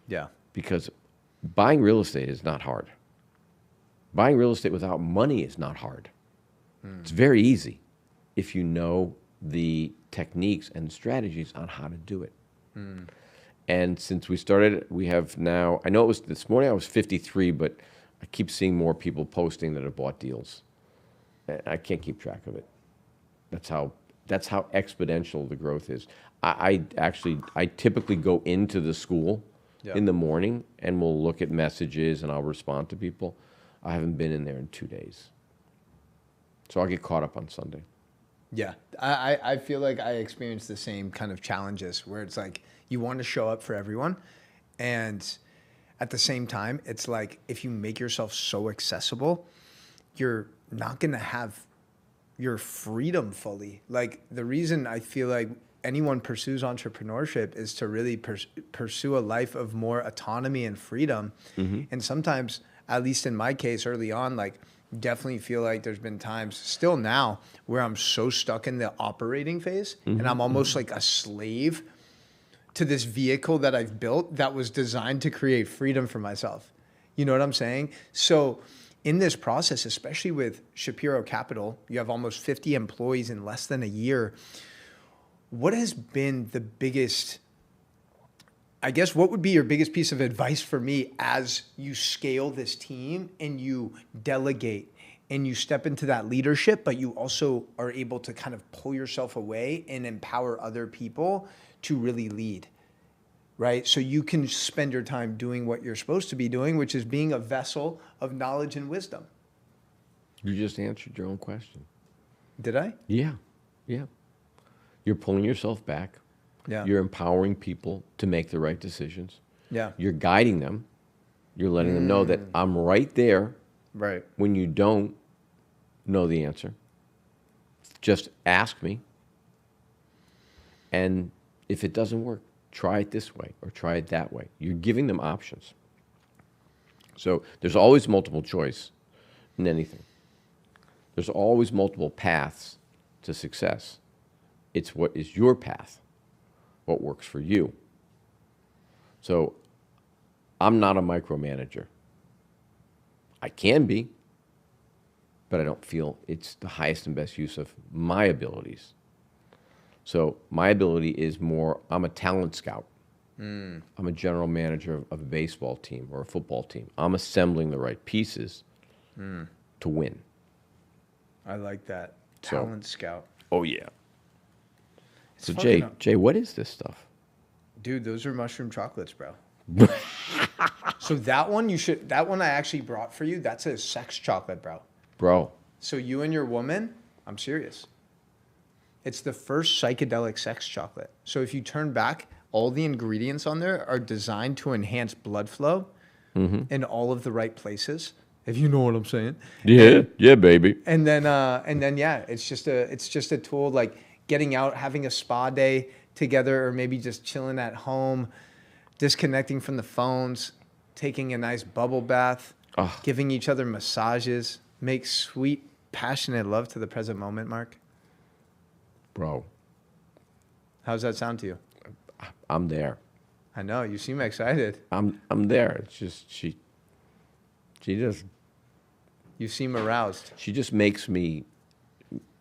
Yeah. Because buying real estate is not hard. Buying real estate without money is not hard. It's very easy if you know the techniques and strategies on how to do it. And since we started, we have now, I know it was this morning, I was 53, but I keep seeing more people posting that have bought deals. And I can't keep track of it. That's how exponential the growth is. I typically go into the school in the morning and we'll look at messages and I'll respond to people. I haven't been in there in 2 days. So I'll get caught up on Sunday. Yeah, I feel like I experience the same kind of challenges where it's like you want to show up for everyone, and at the same time, it's like if you make yourself so accessible, you're not going to have your freedom fully. Like the reason I feel like anyone pursues entrepreneurship is to really pursue a life of more autonomy and freedom. And sometimes, at least in my case early on, like definitely feel like there's been times still now where I'm so stuck in the operating phase and I'm almost like a slave to this vehicle that I've built that was designed to create freedom for myself. You know what I'm saying? So in this process, especially with Shapiro Capital, you have almost 50 employees in less than a year. What has been the biggest, I guess, what would be your biggest piece of advice for me as you scale this team and you delegate and you step into that leadership, but you also are able to kind of pull yourself away and empower other people to really lead, right? So you can spend your time doing what you're supposed to be doing, which is being a vessel of knowledge and wisdom. You just answered your own question. Did I? Yeah. You're pulling yourself back. Yeah. You're empowering people to make the right decisions. Yeah. You're guiding them. You're letting them know that I'm right there. Right. When you don't know the answer, just ask me. And if it doesn't work, try it this way or try it that way. You're giving them options. So there's always multiple choice in anything. There's always multiple paths to success. It's what is your path, what works for you. So I'm not a micromanager. I can be, but I don't feel it's the highest and best use of my abilities. So my ability is more, I'm a talent scout. I'm a general manager of a baseball team or a football team. I'm assembling the right pieces to win. I like that. Talent scout. Oh, yeah. It's So fucking Jay, what is this stuff? Dude, those are mushroom chocolates, bro. So that one I actually brought for you. That's a sex chocolate, bro. Bro. So you and your woman, I'm serious. It's the first psychedelic sex chocolate. So if you turn back, all the ingredients on there are designed to enhance blood flow in all of the right places. If you know what I'm saying. Yeah, baby. And then yeah, it's just a tool like getting out, having a spa day together, or maybe just chilling at home, disconnecting from the phones, taking a nice bubble bath, giving each other massages, make sweet, passionate love to the present moment, Mark. Bro. How's that sound to you? I'm there. I know, you seem excited. I'm there. It's just she just You seem aroused. She just makes me,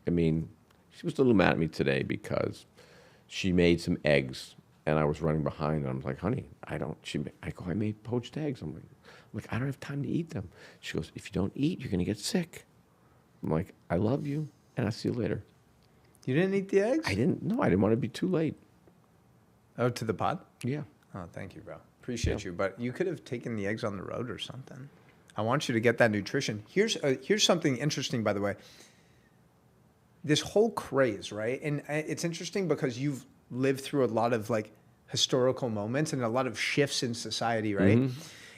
I mean, she was a little mad at me today because she made some eggs and I was running behind. And I'm like, honey, I made poached eggs. I'm like, I don't have time to eat them. She goes, if you don't eat, you're going to get sick. I'm like, I love you and I'll see you later. You didn't eat the eggs? I didn't want to be too late. Oh, to the pod? Yeah. Oh, thank you, bro. Appreciate you. But you could have taken the eggs on the road or something. I want you to get that nutrition. Here's something interesting, by the way. This whole craze, right? And it's interesting because you've lived through a lot of like historical moments and a lot of shifts in society, right?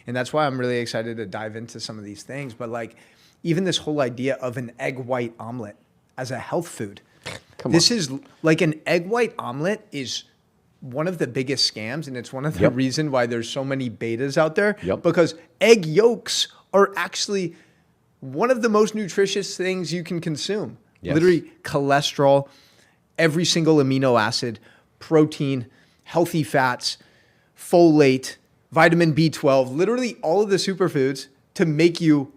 And that's why I'm really excited to dive into some of these things. But like even this whole idea of an egg white omelet as a health food. This is like an egg white omelet is one of the biggest scams, and it's one of the reason why there's so many betas out there. Because egg yolks are actually one of the most nutritious things you can consume. Literally cholesterol, every single amino acid, protein, healthy fats, folate, vitamin B12, literally all of the superfoods to make you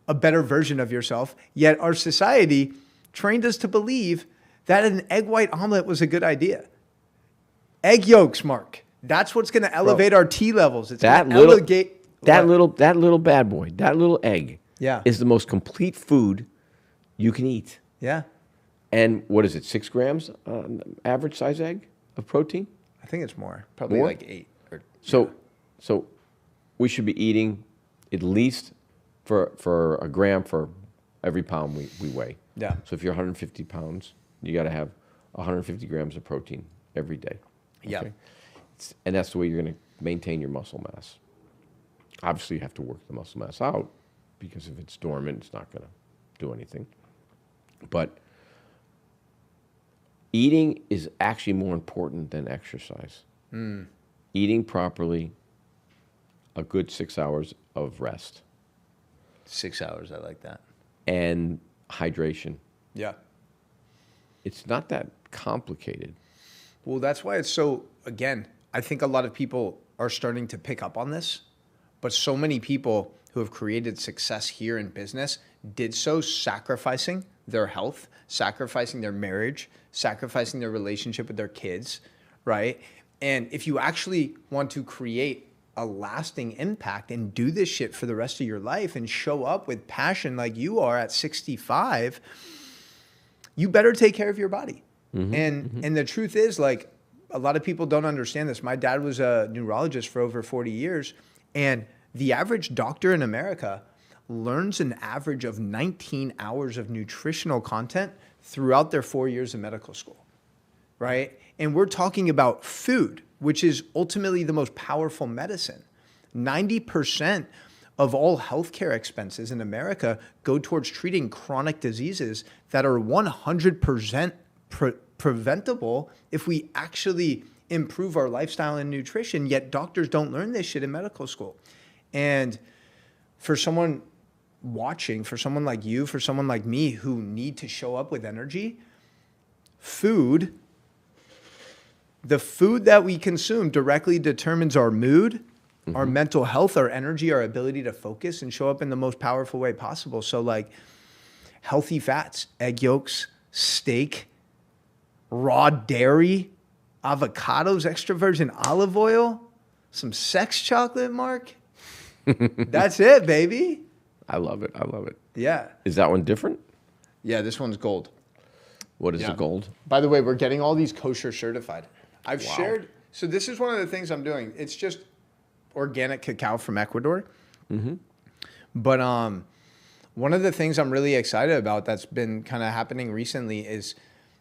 a better version of yourself. Yet our society trained us to believe that an egg white omelet was a good idea. Egg yolks, Mark. That's what's going to elevate our T levels. It's going to elevate that little bad boy, that little egg, yeah, is the most complete food you can eat. Yeah. And what is it? 6 grams average size egg of protein? I think it's more. Probably like 8. So we should be eating at least for a gram for every pound we weigh. Yeah. So if you're 150 pounds, you got to have 150 grams of protein every day. Okay? Yeah. And that's the way you're going to maintain your muscle mass. Obviously, you have to work the muscle mass out, because if it's dormant, it's not going to do anything. But eating is actually more important than exercise. Eating properly, a good 6 hours of rest. 6 hours, I like that. And hydration. Yeah. It's not that complicated. Well, that's why it's so, again, I think a lot of people are starting to pick up on this, but so many people who have created success here in business did so sacrificing their health, sacrificing their marriage, sacrificing their relationship with their kids, right? And if you actually want to create a lasting impact and do this shit for the rest of your life and show up with passion like you are at 65, you better take care of your body. And the truth is, like, a lot of people don't understand this. My dad was a neurologist for over 40 years, and the average doctor in America learns an average of 19 hours of nutritional content throughout their 4 years of medical school, right? And we're talking about food, which is ultimately the most powerful medicine. 90% of all healthcare expenses in America go towards treating chronic diseases that are 100% preventable if we actually improve our lifestyle and nutrition, yet doctors don't learn this shit in medical school. And for someone watching, for someone like you, for someone like me who need to show up with energy, the food that we consume directly determines our mood, our mental health, our energy, our ability to focus and show up in the most powerful way possible. So like healthy fats, egg yolks, steak, raw dairy, avocados, extra virgin olive oil, some sex chocolate, Mark. That's it, baby. I love it. I love it. Yeah. Is that one different? Yeah, this one's gold. What is the gold? By the way, we're getting all these kosher certified. I've shared, so this is one of the things I'm doing. It's just organic cacao from Ecuador. But one of the things I'm really excited about that's been kind of happening recently is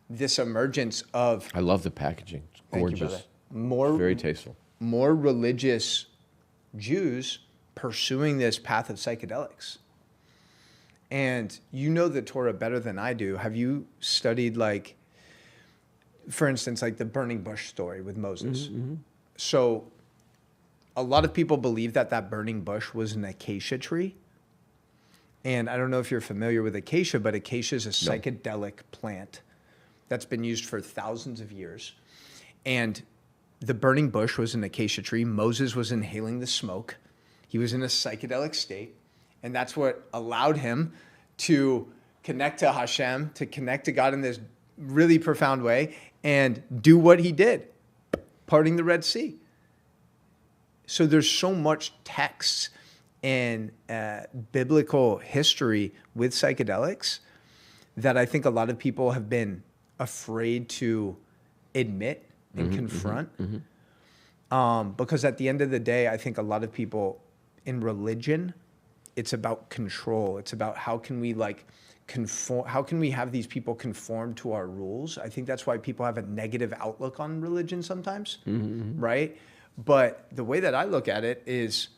this emergence of... I love the packaging. It's gorgeous. Very tasteful. More religious Jews pursuing this path of psychedelics. And you know the Torah better than I do. Have you studied, like, for instance, like the burning bush story with Moses? So a lot of people believe that that burning bush was an acacia tree. And I don't know if you're familiar with acacia, but acacia is a psychedelic plant that's been used for thousands of years. And the burning bush was an acacia tree. Moses was inhaling the smoke. He was in a psychedelic state. And that's what allowed him to connect to Hashem, to connect to God in this really profound way and do what he did, parting the Red Sea. So there's so much text and biblical history with psychedelics that I think a lot of people have been afraid to admit and confront. Because at the end of the day, I think a lot of people in religion, it's about control. It's about how can we how can we have these people conform to our rules? I think that's why people have a negative outlook on religion sometimes, right? But the way that I look at it is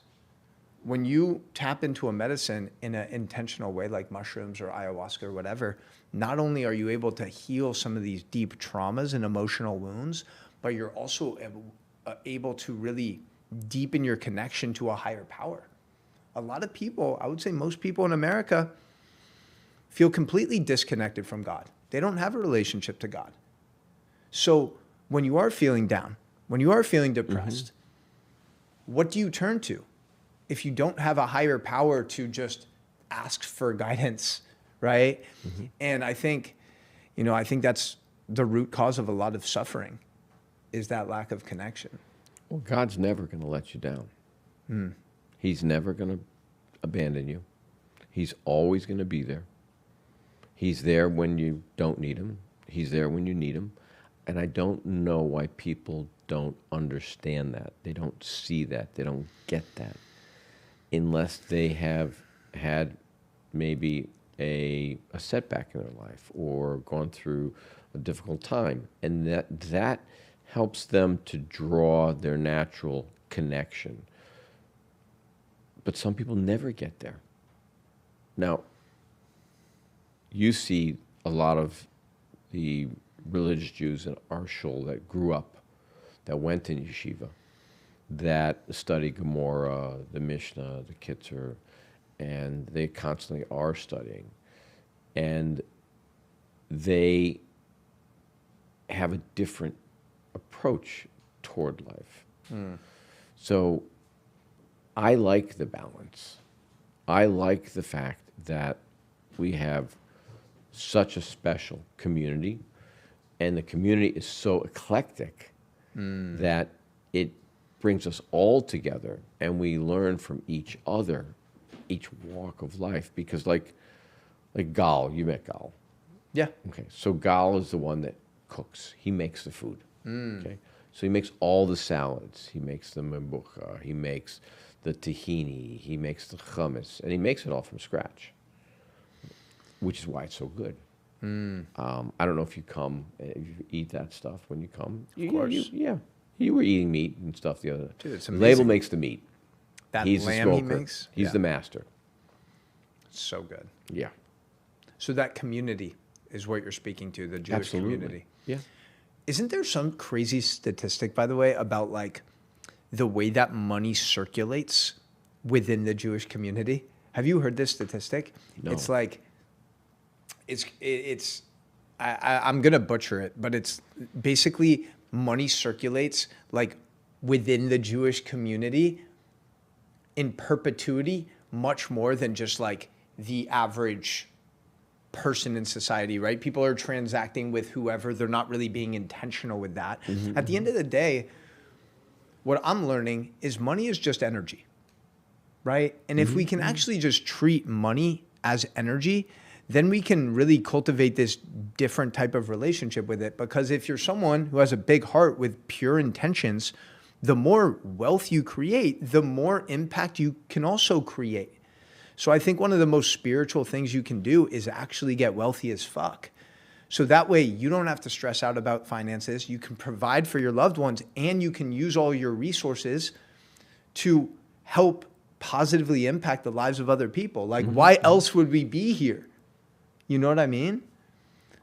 when you tap into a medicine in an intentional way, like mushrooms or ayahuasca or whatever, not only are you able to heal some of these deep traumas and emotional wounds, but you're also able to really deepen your connection to a higher power. A lot of people, I would say most people in America, feel completely disconnected from God. They don't have a relationship to God. So when you are feeling down, when you are feeling depressed, what do you turn to? If you don't have a higher power to just ask for guidance, right? And I think, I think that's the root cause of a lot of suffering is that lack of connection. Well, God's never going to let you down. He's never going to abandon you. He's always going to be there. He's there when you don't need him. He's there when you need him. And I don't know why people don't understand that. They don't see that. They don't get that. Unless they have had maybe a setback in their life or gone through a difficult time. And that helps them to draw their natural connection. But some people never get there. Now, you see a lot of the religious Jews in our shul that grew up, that went in yeshiva, that study Gemara, the Mishnah, the Kitzur, and they constantly are studying. And they have a different approach toward life. So I like the balance. I like the fact that we have such a special community, and the community is so eclectic that it brings us all together, and we learn from each other, each walk of life. Because like Gal, you met Gal. Yeah. Okay, so Gal is the one that cooks. He makes the food. Okay, so he makes all the salads. He makes the membucha. He makes the tahini. He makes the hummus, and he makes it all from scratch, which is why it's so good. I don't know if you come, if you eat that stuff when you come. Of course. You were eating meat and stuff the other day. Dude, it's Label amazing. makes the meat. That He's the lamb he smoker. makes? He's Yeah. the master. So good. Yeah. So that community is what you're speaking to, the Jewish Absolutely. community. Yeah. Isn't there some crazy statistic, by the way, about like the way that money circulates within the Jewish community? Have you heard this statistic? No. It's like, I'm going to butcher it, but it's basically money circulates like within the Jewish community in perpetuity much more than just like the average person in society, right? People are transacting with whoever. They're not really being intentional with that. At the end of the day, what I'm learning is money is just energy, right? And if we can actually just treat money as energy, then we can really cultivate this different type of relationship with it. Because if you're someone who has a big heart with pure intentions, the more wealth you create, the more impact you can also create. So I think one of the most spiritual things you can do is actually get wealthy as fuck. So that way you don't have to stress out about finances. You can provide for your loved ones, and you can use all your resources to help positively impact the lives of other people. Like, why else would we be here? You know what I mean?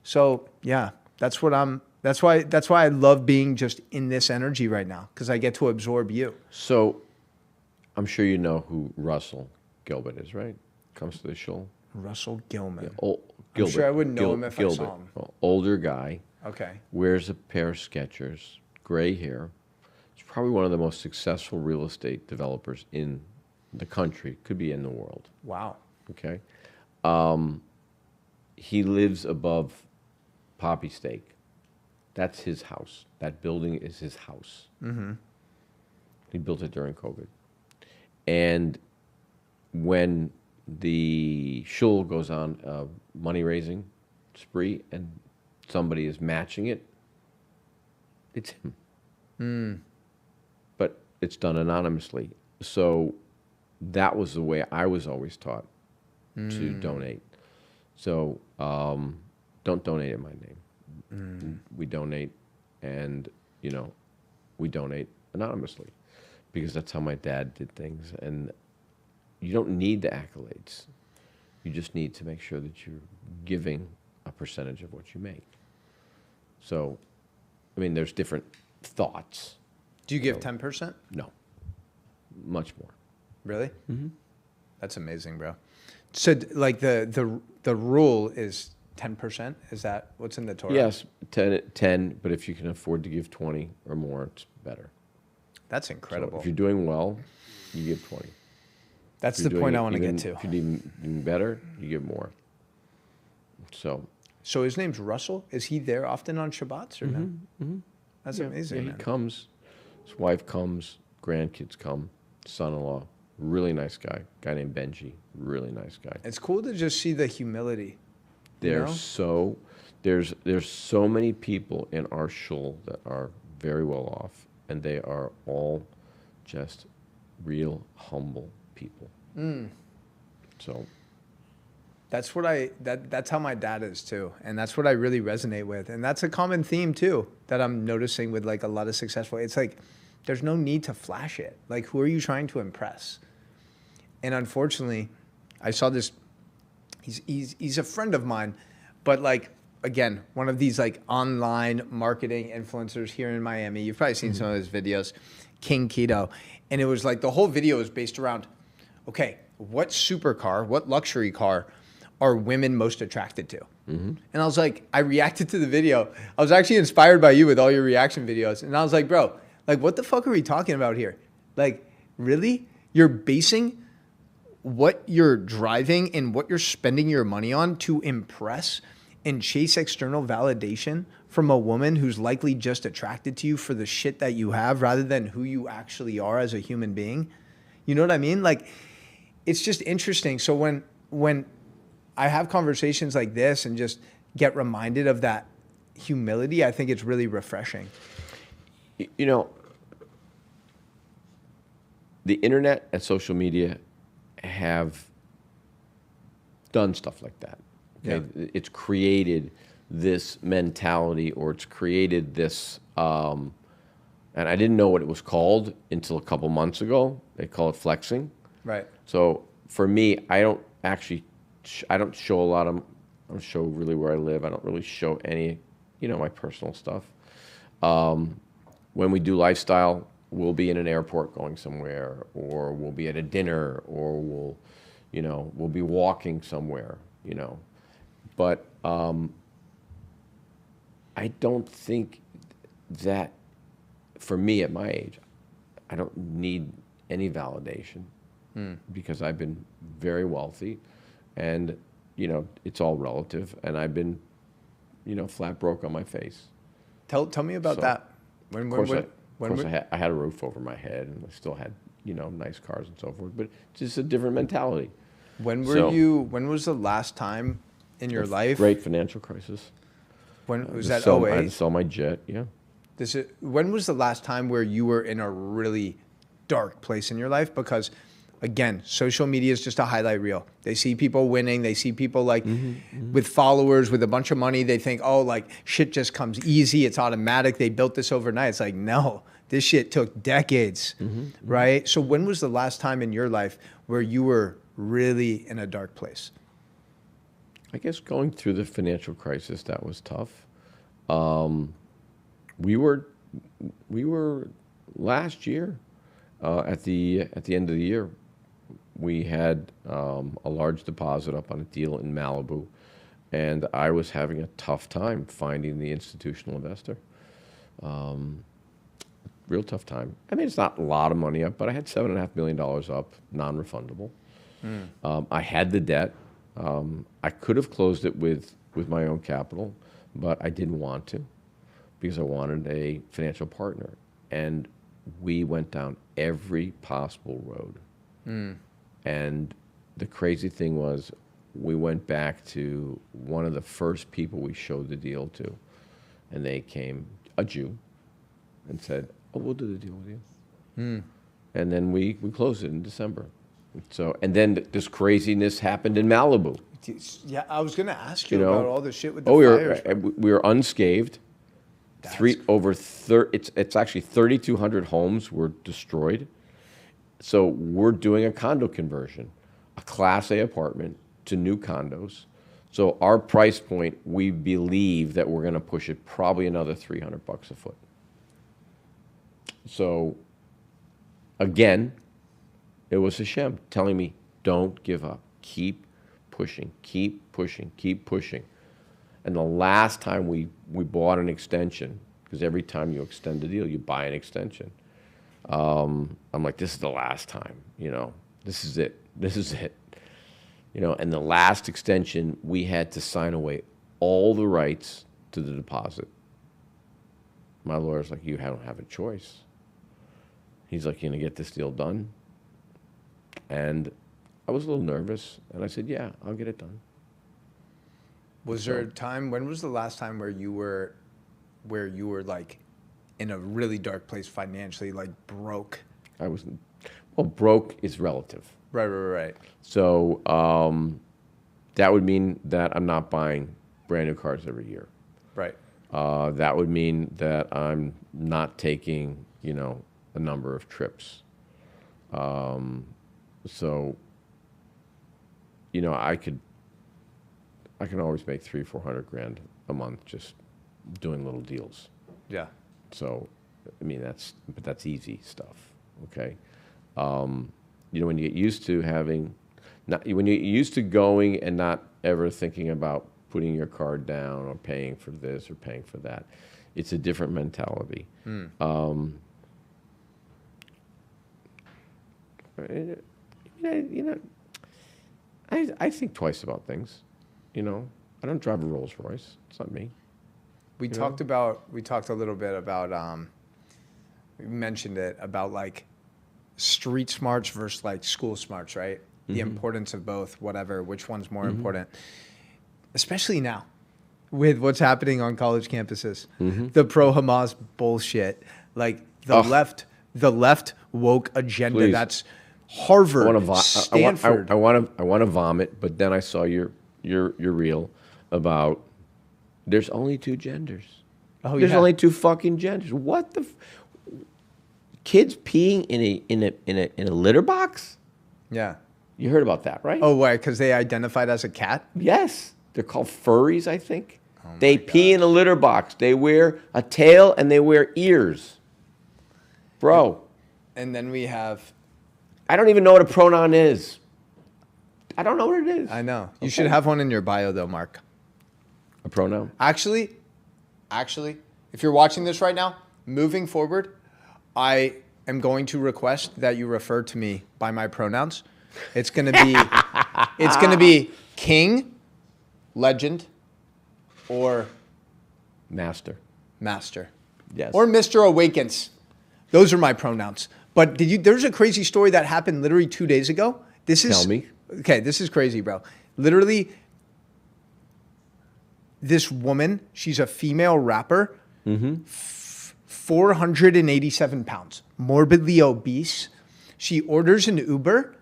So yeah, that's why I love being just in this energy right now, because I get to absorb you. So I'm sure you know who Russell Gilbert is, right? Comes to the shul. Russell Gilman. Gilbert. I'm sure I wouldn't know him if I saw him. Well, older guy. Okay. Wears a pair of Skechers, gray hair. He's probably one of the most successful real estate developers in the country, could be in the world. Wow. Okay. He lives above Poppy Steak. That's his house. That building is his house. He built it during COVID. And when the shul goes on a money-raising spree and somebody is matching it, it's him. But it's done anonymously. So that was the way I was always taught to donate. So don't donate in my name. We donate, and we donate anonymously, because that's how my dad did things. And you don't need the accolades. You just need to make sure that you're giving a percentage of what you make. So, I mean, there's different thoughts. Do you give 10%? No, much more. Really? That's amazing, bro. So like the rule is 10%? Is that what's in the Torah? Yes, 10, but if you can afford to give 20 or more, it's better. That's So incredible. if you're doing well, you give 20. That's If the you're point doing I want to even- get to. If you're doing better, you give more. So So his name's Russell. Is he there often on Shabbats or no? That's amazing. Yeah, he man. comes. His wife comes. Grandkids come. Son-in-law, really nice guy. Guy named Benji, really nice guy. It's cool to just see the humility. You know? There's so many people in our shul that are very well off, and they are all just real humble people. So that's how my dad is too, and that's what I really resonate with, and that's a common theme too that I'm noticing with like a lot of successful. It's like there's no need to flash it. Like, who are you trying to impress? And unfortunately, I saw this. He's a friend of mine, but like, again, one of these like online marketing influencers here in Miami. You've probably seen some of his videos, King Keto. And it was like the whole video is based around, okay, what supercar, what luxury car are women most attracted to? And I was like, I reacted to the video. I was actually inspired by you with all your reaction videos. And I was like, bro, like, what the fuck are we talking about here? Like, really? You're basing what you're driving and what you're spending your money on to impress and chase external validation from a woman who's likely just attracted to you for the shit that you have rather than who you actually are as a human being. You know what I mean? Like, it's just interesting. So when I have conversations like this and just get reminded of that humility, I think it's really refreshing. You know, the internet and social media have done stuff like that. Okay? Yeah. It's created this mentality, or it's created this, and I didn't know what it was called until a couple months ago. They call it flexing. Right. So for me, I don't show a lot of, I don't show really where I live. I don't really show any, my personal stuff. When we do lifestyle, we'll be in an airport going somewhere, or we'll be at a dinner, or we'll be walking somewhere, But I don't think that, for me at my age, I don't need any validation because I've been very wealthy, and it's all relative, and I've been flat broke on my face. Tell me about that. Of course, I had a roof over my head, and I still had nice cars and so forth, but it's just a different mentality. When was the last time in your life? Great financial crisis. When was that? 08? I had to sell my jet. Yeah. When was the last time where you were in a really dark place in your life? Because again, social media is just a highlight reel. They see people winning. They see people like with followers, with a bunch of money. They think, oh, like shit just comes easy. It's automatic. They built this overnight. It's like, no, this shit took decades, right? So when was the last time in your life where you were really in a dark place? I guess going through the financial crisis, that was tough. We were last year at the end of the year. We had a large deposit up on a deal in Malibu, and I was having a tough time finding the institutional investor. Real tough time. I mean, it's not a lot of money up, but I had $7.5 million up, non-refundable. I had the debt. I could have closed it with my own capital, but I didn't want to because I wanted a financial partner. And we went down every possible road. And the crazy thing was, we went back to one of the first people we showed the deal to, and they came, a Jew, and said, oh, we'll do the deal with you. And then we closed it in December. So, and then this craziness happened in Malibu. Yeah, I was going to ask you about all the shit with the fires. We were unscathed. It's actually 3,200 homes were destroyed. So we're doing a condo conversion, a Class A apartment to new condos. So our price point, we believe that we're going to push it probably another $300 a foot. So again, it was Hashem telling me, don't give up. Keep pushing, keep pushing, keep pushing. And the last time we bought an extension, because every time you extend the deal, you buy an extension. I'm like, this is the last time, this is it. And the last extension, we had to sign away all the rights to the deposit. My lawyer's like, you don't have a choice. He's like, you gonna get this deal done? And I was a little nervous, and I said, yeah, I'll get it done. Was there a time, when was the last time where you were like in a really dark place financially, like broke? Broke is relative. Right. So that would mean that I'm not buying brand new cars every year. Right. That would mean that I'm not taking, a number of trips. So, I can always make $300,000-$400,000 a month just doing little deals. Yeah. So, but that's easy stuff. Okay. When you get used to when you're used to going and not ever thinking about putting your card down or paying for this or paying for that, it's a different mentality. I think twice about things. I don't drive a Rolls Royce. It's not me. We talked a little bit about, we mentioned it about like street smarts versus like school smarts, right? The importance of both, whatever, which one's more important, especially now with what's happening on college campuses, the pro-Hamas bullshit, like the left woke agenda. Please. That's Harvard, Stanford. I want to vomit, but then I saw your reel about there's only two genders. Oh, there's yeah. only two fucking genders. What the kids peeing in a litter box? Yeah. You heard about that, right? Oh, why? Because they identified as a cat? Yes. They're called furries, I think. They pee in a litter box. They wear a tail and they wear ears. Bro. And then we have... I don't even know what a pronoun is. I don't know what it is. I know. You should have one in your bio, though, Mark. A pronoun? Actually, if you're watching this right now, moving forward, I am going to request that you refer to me by my pronouns. It's going to be king, legend, or master. Yes. Or Mr. Awakens. Those are my pronouns. But there's a crazy story that happened literally 2 days ago. Tell me. Okay, this is crazy, bro. Literally, this woman, she's a female rapper, 487 pounds, morbidly obese. She orders an Uber.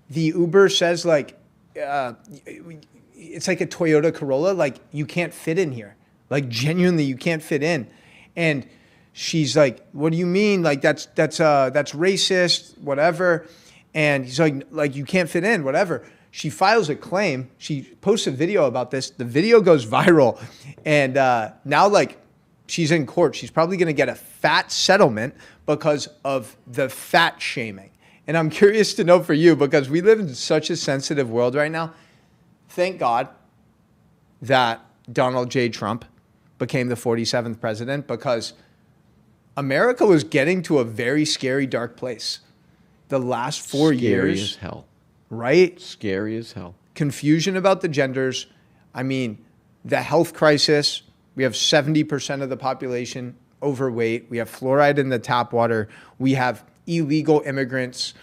The Uber says like, it's like a Toyota Corolla. Like, you can't fit in here. Like, genuinely, you can't fit in. And she's like, what do you mean? Like, that's racist, whatever. And he's like, you can't fit in, whatever. She files a claim. She posts a video about this. The video goes viral. And now, like, she's in court. She's probably going to get a fat settlement because of the fat shaming. And I'm curious to know for you, because we live in such a sensitive world right now. Thank God that Donald J. Trump became the 47th president, because America was getting to a very scary, dark place. The last 4 years. Scary as hell. Right? Scary as hell. Confusion about the genders. I mean, the health crisis. We have 70% of the population overweight. We have fluoride in the tap water. We have illegal immigrants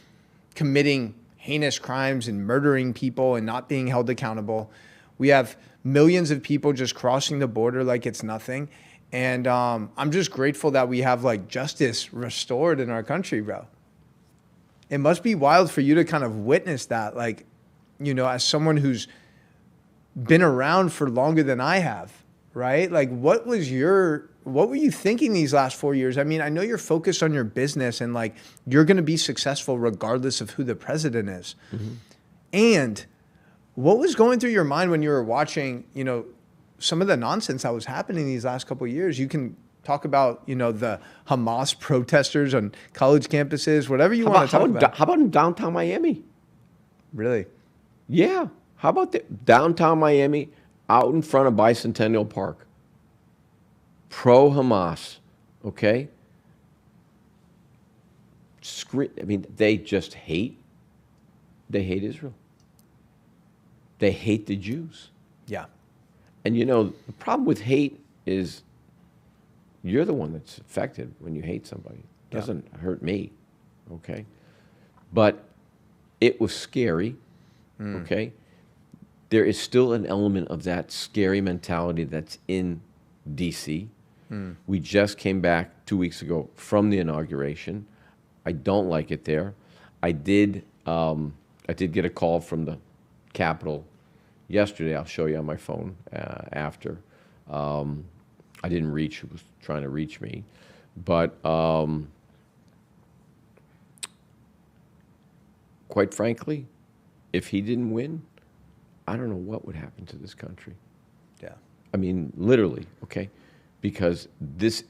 committing heinous crimes and murdering people and not being held accountable. We have millions of people just crossing the border like it's nothing. And I'm just grateful that we have like justice restored in our country, bro. It must be wild for you to kind of witness that, like, as someone who's been around for longer than I have, right? Like, what were you thinking these last 4 years? I mean, I know you're focused on your business and like you're going to be successful regardless of who the president is. And what was going through your mind when you were watching, some of the nonsense that was happening these last couple of years? You can talk about, the Hamas protesters on college campuses, whatever you want to talk about. How about in downtown Miami? Really? Yeah. How about downtown Miami, out in front of Bicentennial Park? Pro-Hamas, okay? They just hate. They hate Israel. They hate the Jews. Yeah. And the problem with hate is you're the one that's affected when you hate somebody. It doesn't hurt me, okay? But it was scary, okay? There is still an element of that scary mentality that's in D.C. We just came back 2 weeks ago from the inauguration. I don't like it there. I did get a call from the Capitol yesterday. I'll show you on my phone after. I didn't reach who was trying to reach me. But quite frankly, if he didn't win, I don't know what would happen to this country. Yeah. I mean, literally, okay? Because this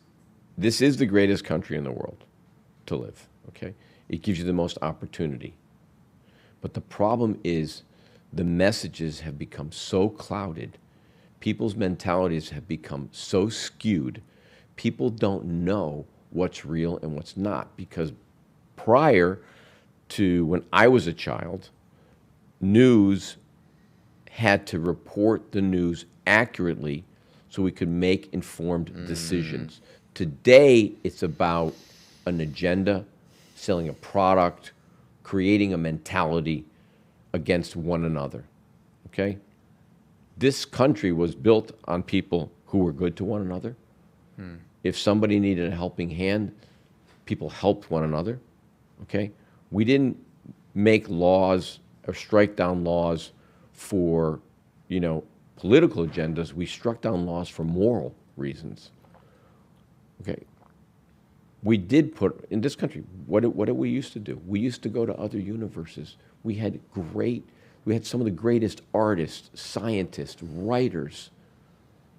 is the greatest country in the world to live, okay? It gives you the most opportunity. But the problem is the messages have become so clouded. People's mentalities have become so skewed. People don't know what's real and what's not, because prior to when I was a child, news had to report the news accurately so we could make informed decisions. Today, it's about an agenda, selling a product, creating a mentality against one another, okay? This country was built on people who were good to one another. If somebody needed a helping hand, people helped one another, okay? We didn't make laws or strike down laws for, political agendas. We struck down laws for moral reasons, okay? We did put, in this country, what did we used to do? We used to go to other universes. We had some of the greatest artists, scientists, writers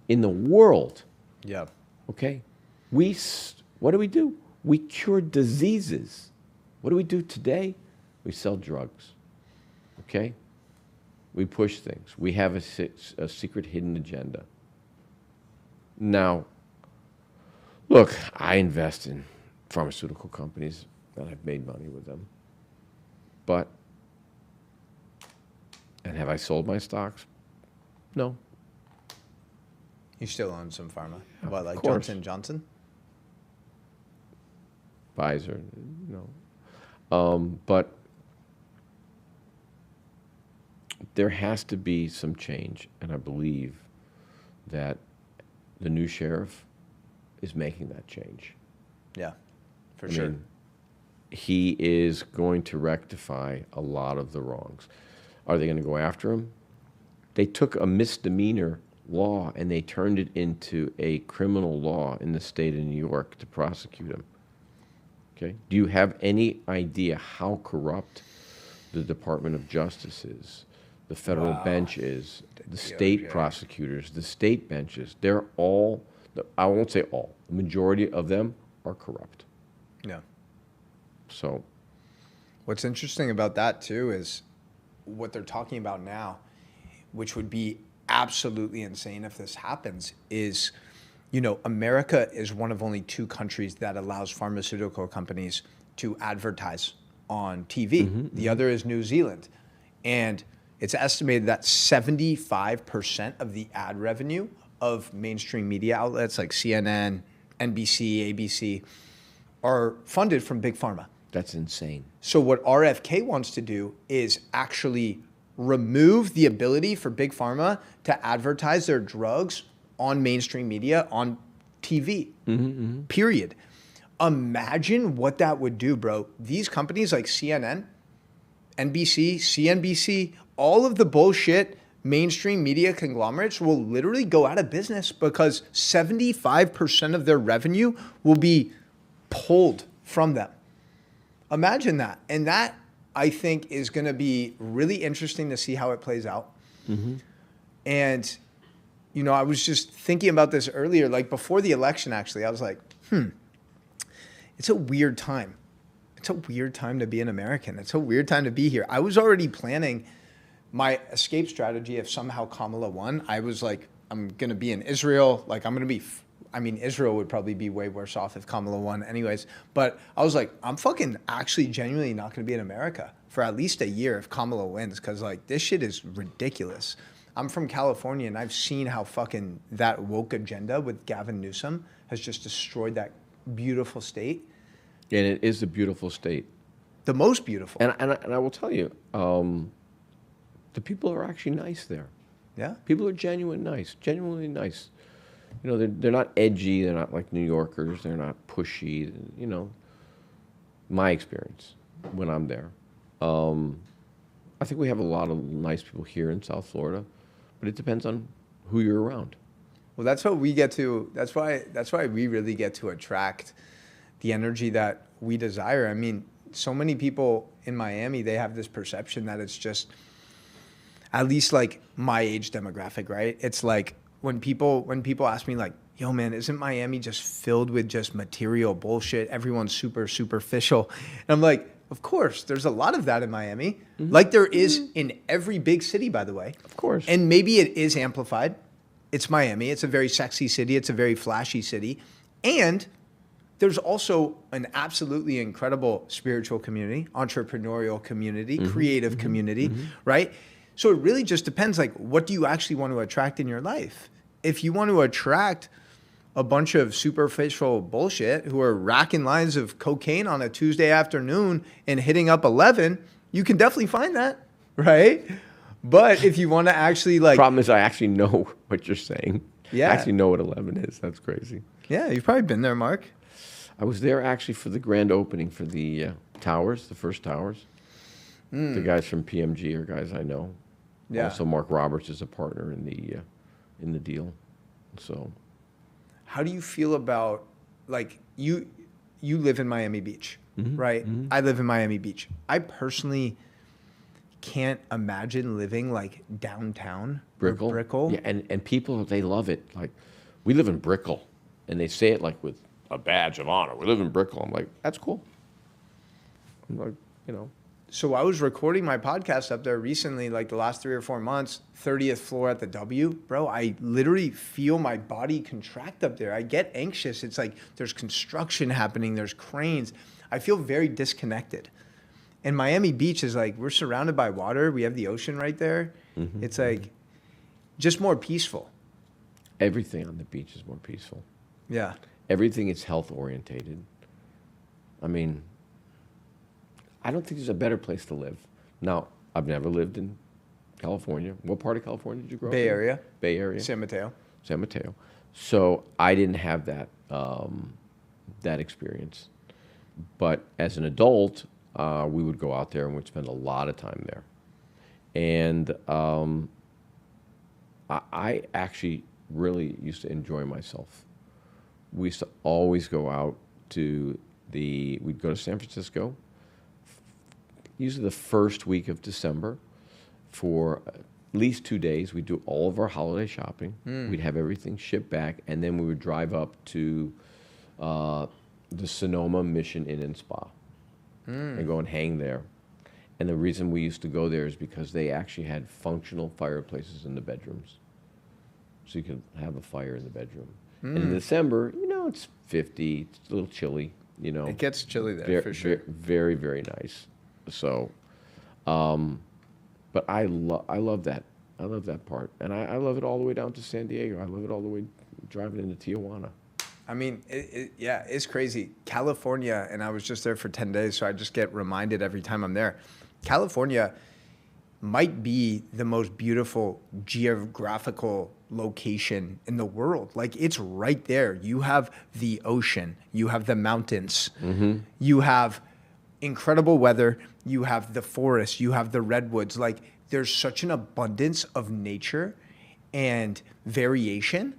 in the world. Yeah. Okay? What do? We cured diseases. What do we do today? We sell drugs. Okay? We push things. We have a secret hidden agenda. Now, look, I invest in pharmaceutical companies, and I've made money with them. And have I sold my stocks? No. You still own some pharma? What, like course. Johnson & Johnson? Pfizer, no. But there has to be some change, and I believe that the new sheriff is making that change. Yeah, for I sure. mean, he is going to rectify a lot of the wrongs. Are they going to go after him? They took a misdemeanor law and they turned it into a criminal law in the state of New York to prosecute him. Okay? Do you have any idea how corrupt the Department of Justice is, the federal bench is, the state prosecutors, the state benches? They're all, I won't say all, the majority of them are corrupt. Yeah. So what's interesting about that too is what they're talking about now, which would be absolutely insane if this happens, is, America is one of only 2 countries that allows pharmaceutical companies to advertise on TV. The other is New Zealand. And it's estimated that 75% of the ad revenue of mainstream media outlets like CNN, NBC, ABC are funded from Big Pharma. that's insane. So what RFK wants to do is actually remove the ability for Big Pharma to advertise their drugs on mainstream media, on TV, period. Imagine what that would do, bro. These companies like CNN, NBC, CNBC, all of the bullshit mainstream media conglomerates will literally go out of business because 75% of their revenue will be pulled from them. Imagine that. And that, I think, is going to be really interesting to see how it plays out. And, you know, I was just thinking about this earlier, like before the election, actually. I was like, it's a weird time. It's a weird time to be an American. It's a weird time to be here. I was already planning my escape strategy if somehow Kamala won. I was like, I'm going to be in Israel. Like, I'm going to be, Israel would probably be way worse off if Kamala won anyways. But I was like, I'm fucking actually genuinely not going to be in America for at least a year if Kamala wins, because like this shit is ridiculous. I'm from California, and I've seen how fucking that woke agenda with Gavin Newsom has just destroyed that beautiful state. And it is a beautiful state. The most beautiful. And I will tell you, the people are actually nice there. Yeah. People are genuinely nice. You know, they're not edgy. They're not like New Yorkers. They're not pushy. You know, my experience when I'm there. I think we have a lot of nice people here in South Florida, but it depends on who you're around. Well, that's what we get to. That's why we really get to attract the energy that we desire. I mean, so many people in Miami, they have this perception that it's just, at least like my age demographic, right? It's like when people ask me like, yo man, isn't Miami just filled with just material bullshit? Everyone's super superficial. And I'm like, of course, there's a lot of that in Miami. Mm-hmm. Like there is in every big city, by the way. Of course. And maybe it is amplified. It's Miami. It's a very sexy city. It's a very flashy city. And there's also an absolutely incredible spiritual community, entrepreneurial community, creative community, right? So it really just depends, like, what do you actually want to attract in your life? If you want to attract a bunch of superficial bullshit who are racking lines of cocaine on a Tuesday afternoon and hitting up 11, you can definitely find that, right? But if you want to actually like... Problem is I actually know what you're saying. Yeah. I actually know what 11 is. That's crazy. Yeah, you've probably been there, Mark. I was there actually for the grand opening for the towers, the first towers. The guys from PMG are guys I know. Yeah. Also, Mark Roberts is a partner in the deal. So, how do you feel about, like, you live in Miami Beach, right? I live in Miami Beach. I personally can't imagine living like downtown Brickell. Yeah, and people, they love it. Like, we live in Brickell, and they say it like with a badge of honor. We live in Brickell. I'm like, that's cool. I'm like, you know. So I was recording my podcast up there recently, like the last 3 or 4 months, 30th floor at the W. Bro, I literally feel my body contract up there. I get anxious. It's like there's construction happening. There's cranes. I feel very disconnected. And Miami Beach is like, we're surrounded by water. We have the ocean right there. It's like just more peaceful. Everything on the beach is more peaceful. Yeah. Everything is health orientated. I mean, I don't think there's a better place to live. Now, I've never lived in California. What part of California did you grow up in? Bay Area. Bay Area. San Mateo. San Mateo. So I didn't have that that experience. But as an adult, we would go out there and we'd spend a lot of time there. And I actually really used to enjoy myself. We used to always go out to we'd go to San Francisco, usually the first week of December, for at least 2 days. We'd do all of our holiday shopping. We'd have everything shipped back, and then we would drive up to the Sonoma Mission Inn and Spa and go and hang there. And the reason we used to go there is because they actually had functional fireplaces in the bedrooms. So you could have a fire in the bedroom. And in December, you know, it's 50, it's a little chilly, you know. It gets chilly there, for sure. Very, very nice. So, but I love that. I love that part. And I love it all the way down to San Diego. I love it all the way driving into Tijuana. I mean, yeah, it's crazy. California, and I was just there for 10 days, so I just get reminded every time I'm there. California might be the most beautiful geographical location in the world. Like, it's right there. You have the ocean, you have the mountains, you have incredible weather, you have the forest, you have the redwoods. Like, there's such an abundance of nature and variation,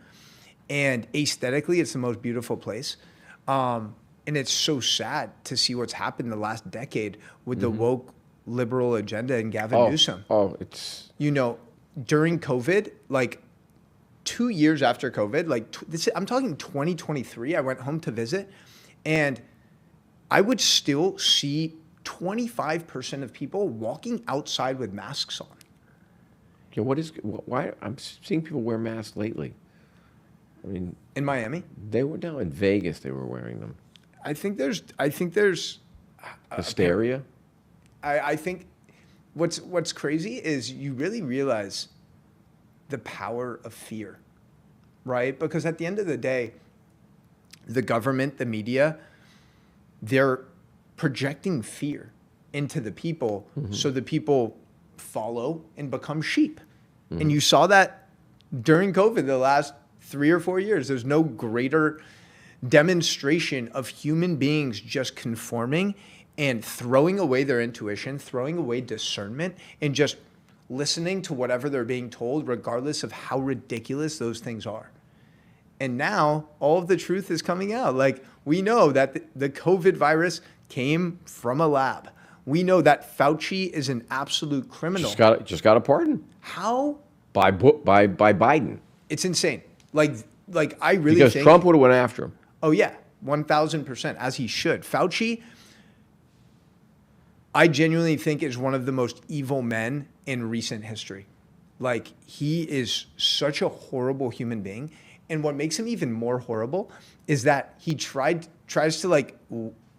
and aesthetically it's the most beautiful place. And it's so sad to see what's happened the last decade with the woke liberal agenda and Gavin Newsom. It's... You know, during COVID, like 2 years after COVID, like I'm talking 2023, I went home to visit, and I would still see 25% of people walking outside with masks on. Yeah, why I'm seeing people wear masks lately. I mean, in Miami, they were down in Vegas. They were wearing them. I think there's hysteria. I think what's crazy is you really realize the power of fear, right? Because at the end of the day, the government, the media, they're projecting fear into the people so the people follow and become sheep. And you saw that during COVID, the last 3 or 4 years. There's no greater demonstration of human beings just conforming and throwing away their intuition, throwing away discernment, and just listening to whatever they're being told, regardless of how ridiculous those things are. And now all of the truth is coming out. Like, we know that the COVID virus came from a lab. We know that Fauci is an absolute criminal. Just got a pardon. How? By Biden. It's insane. Like I really because think Trump would have went after him. Oh yeah, 1,000%, as he should. Fauci, I genuinely think, is one of the most evil men in recent history. Like, he is such a horrible human being. And what makes him even more horrible is that he tries to like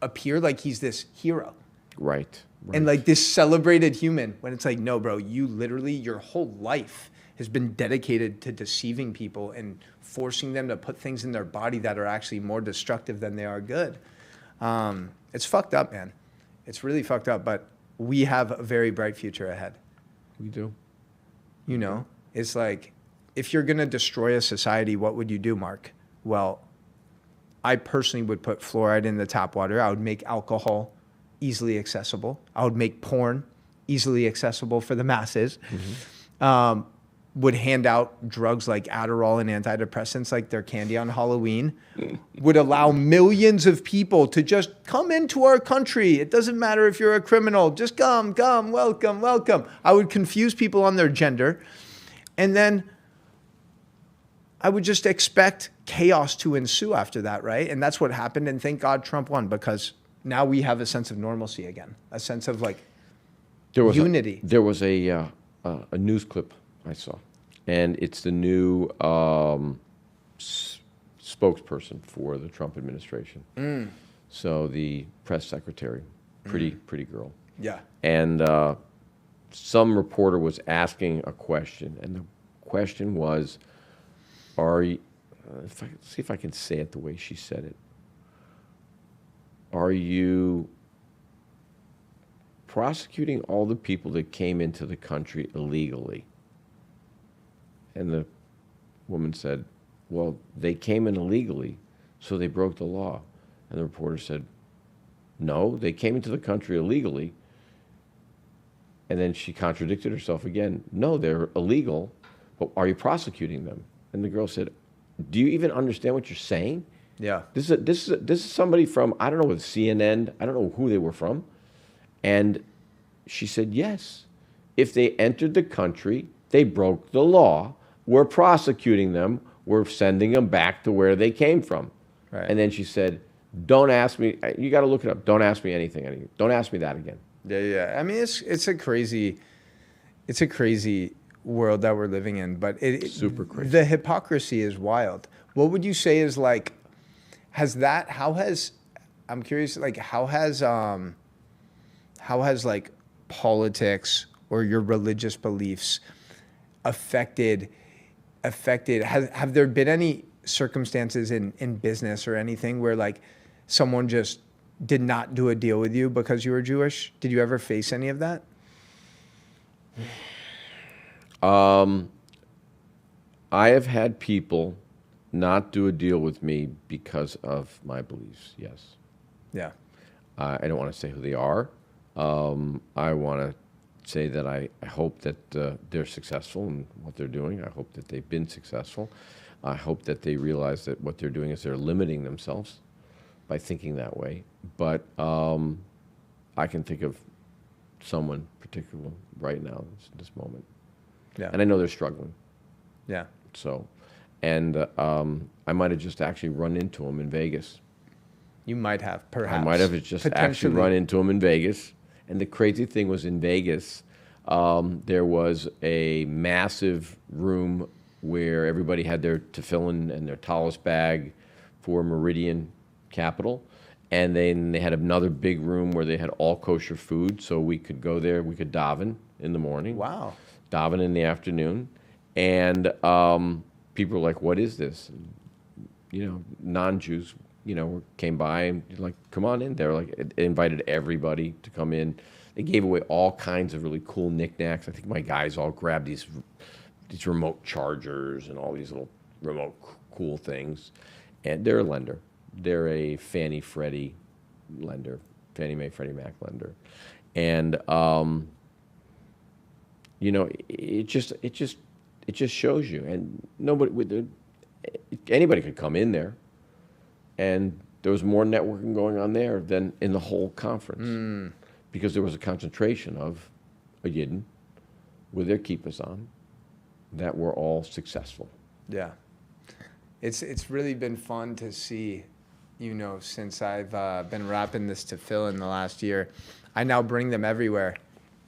appear like he's this hero. Right. And like this celebrated human, when it's like, no, bro, you literally, your whole life has been dedicated to deceiving people and forcing them to put things in their body that are actually more destructive than they are good. It's fucked up, man. It's really fucked up, but we have a very bright future ahead. We do. You know, it's like, if you're going to destroy a society, what would you do, Mark? Well, I personally would put fluoride in the tap water. I would make alcohol easily accessible. I would make porn easily accessible for the masses. Would hand out drugs like Adderall and antidepressants like they're candy on Halloween. Would allow millions of people to just come into our country. It doesn't matter if you're a criminal. Just come, welcome, welcome. I would confuse people on their gender. And then I would just expect chaos to ensue after that, right? And that's what happened. And thank God Trump won, because now we have a sense of normalcy again, a sense of like unity. There was a news clip I saw, and it's the new spokesperson for the Trump administration. So the press secretary, pretty girl. Yeah. And some reporter was asking a question, and the question was, see if I can say it the way she said it. Are you prosecuting all the people that came into the country illegally? And the woman said, well, they came in illegally, so they broke the law. And the reporter said, no, they came into the country illegally. And then she contradicted herself again. No, they're illegal, but are you prosecuting them? And the girl said, do you even understand what you're saying? Yeah. This is somebody from, I don't know, with CNN. I don't know who they were from. And she said, yes. If they entered the country, they broke the law. We're prosecuting them. We're sending them back to where they came from. Right. And then she said, don't ask me. You got to look it up. Don't ask me anything. Don't ask me that again. Yeah. I mean, it's a crazy world that we're living in, but super crazy. The hypocrisy is wild. What would you say is like, I'm curious, like, how has like politics or your religious beliefs affected, have there been any circumstances in business or anything where like someone just did not do a deal with you because you were Jewish? Did you ever face any of that? I have had people not do a deal with me because of my beliefs, yes. Yeah. I don't want to say who they are. I want to say that I hope that they're successful in what they're doing. I hope that they've been successful. I hope that they realize that what they're doing is they're limiting themselves by thinking that way. But I can think of someone particular right now, this moment. Yeah. And I know they're struggling. Yeah. So, and I might have just actually run into them in Vegas. You might have, perhaps. I might have just actually run into them in Vegas. And the crazy thing was, in Vegas, there was a massive room where everybody had their tefillin and their talis bag for Meridian Capital. And then they had another big room where they had all kosher food. So we could go there, we could daven in the morning. Wow. Daven in the afternoon. And people were like, what is this? And, non-Jews, came by and like, come on in. They were like, it invited everybody to come in. They gave away all kinds of really cool knickknacks. I think my guys all grabbed these remote chargers and all these little remote cool things. And they're a lender. They're a Fannie Freddie lender, Fannie Mae Freddie Mac lender. And it just shows you. And anybody could come in there, and there was more networking going on there than in the whole conference, because there was a concentration of a Yidden with their kippahs on that were all successful. Yeah, it's really been fun to see, since I've been wrapping this to Phil in the last year. I now bring them everywhere,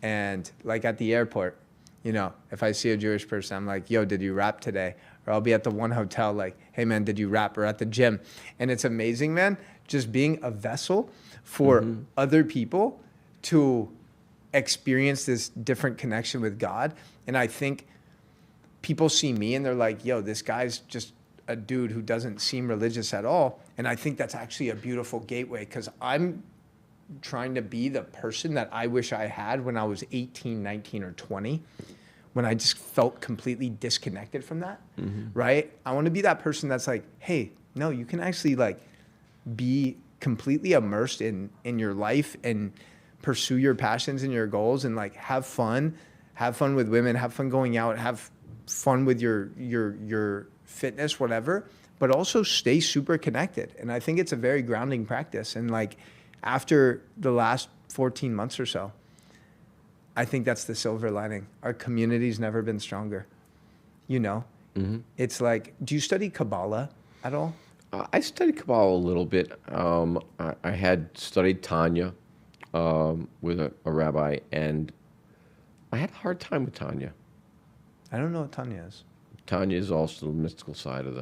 and like at the airport, if I see a Jewish person, I'm like, yo, did you rap today? Or I'll be at the one hotel like, hey man, did you rap? Or at the gym. And it's amazing, man, just being a vessel for other people to experience this different connection with God. And I think people see me and they're like, yo, this guy's just a dude who doesn't seem religious at all. And I think that's actually a beautiful gateway, because I'm trying to be the person that I wish I had when I was 18, 19, or 20, when I just felt completely disconnected from that, right? I want to be that person that's like, hey, no, you can actually like be completely immersed in your life and pursue your passions and your goals and like have fun with women, have fun going out, have fun with your fitness, whatever, but also stay super connected. And I think it's a very grounding practice. And like after the last 14 months or so, I think that's the silver lining. Our community's never been stronger. It's like, do you study Kabbalah at all? I studied Kabbalah a little bit. I had studied Tanya with a rabbi, and I had a hard time with Tanya. I don't know what Tanya is. Tanya is also the mystical side of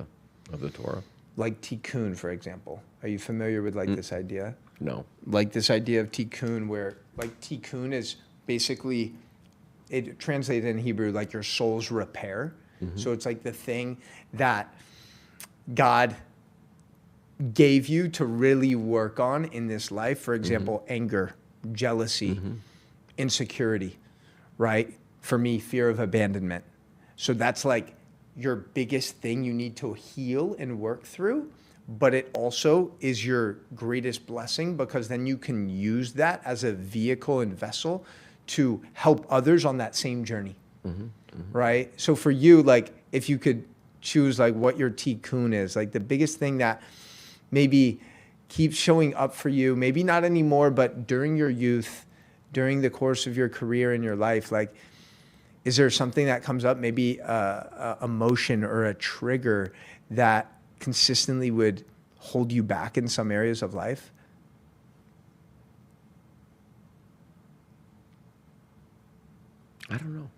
the Torah. Like tikkun, for example. Are you familiar with like this idea? No. Like this idea of tikkun, where like tikkun is basically, it translated in Hebrew like your soul's repair. So it's like the thing that God gave you to really work on in this life. For example, anger, jealousy, insecurity, right? For me, fear of abandonment. So that's like your biggest thing you need to heal and work through. But it also is your greatest blessing, because then you can use that as a vehicle and vessel to help others on that same journey, right? So for you, like if you could choose like what your tikkun is, like the biggest thing that maybe keeps showing up for you, maybe not anymore, but during your youth, during the course of your career in your life, like is there something that comes up, maybe a emotion or a trigger that consistently would hold you back in some areas of life? I don't know.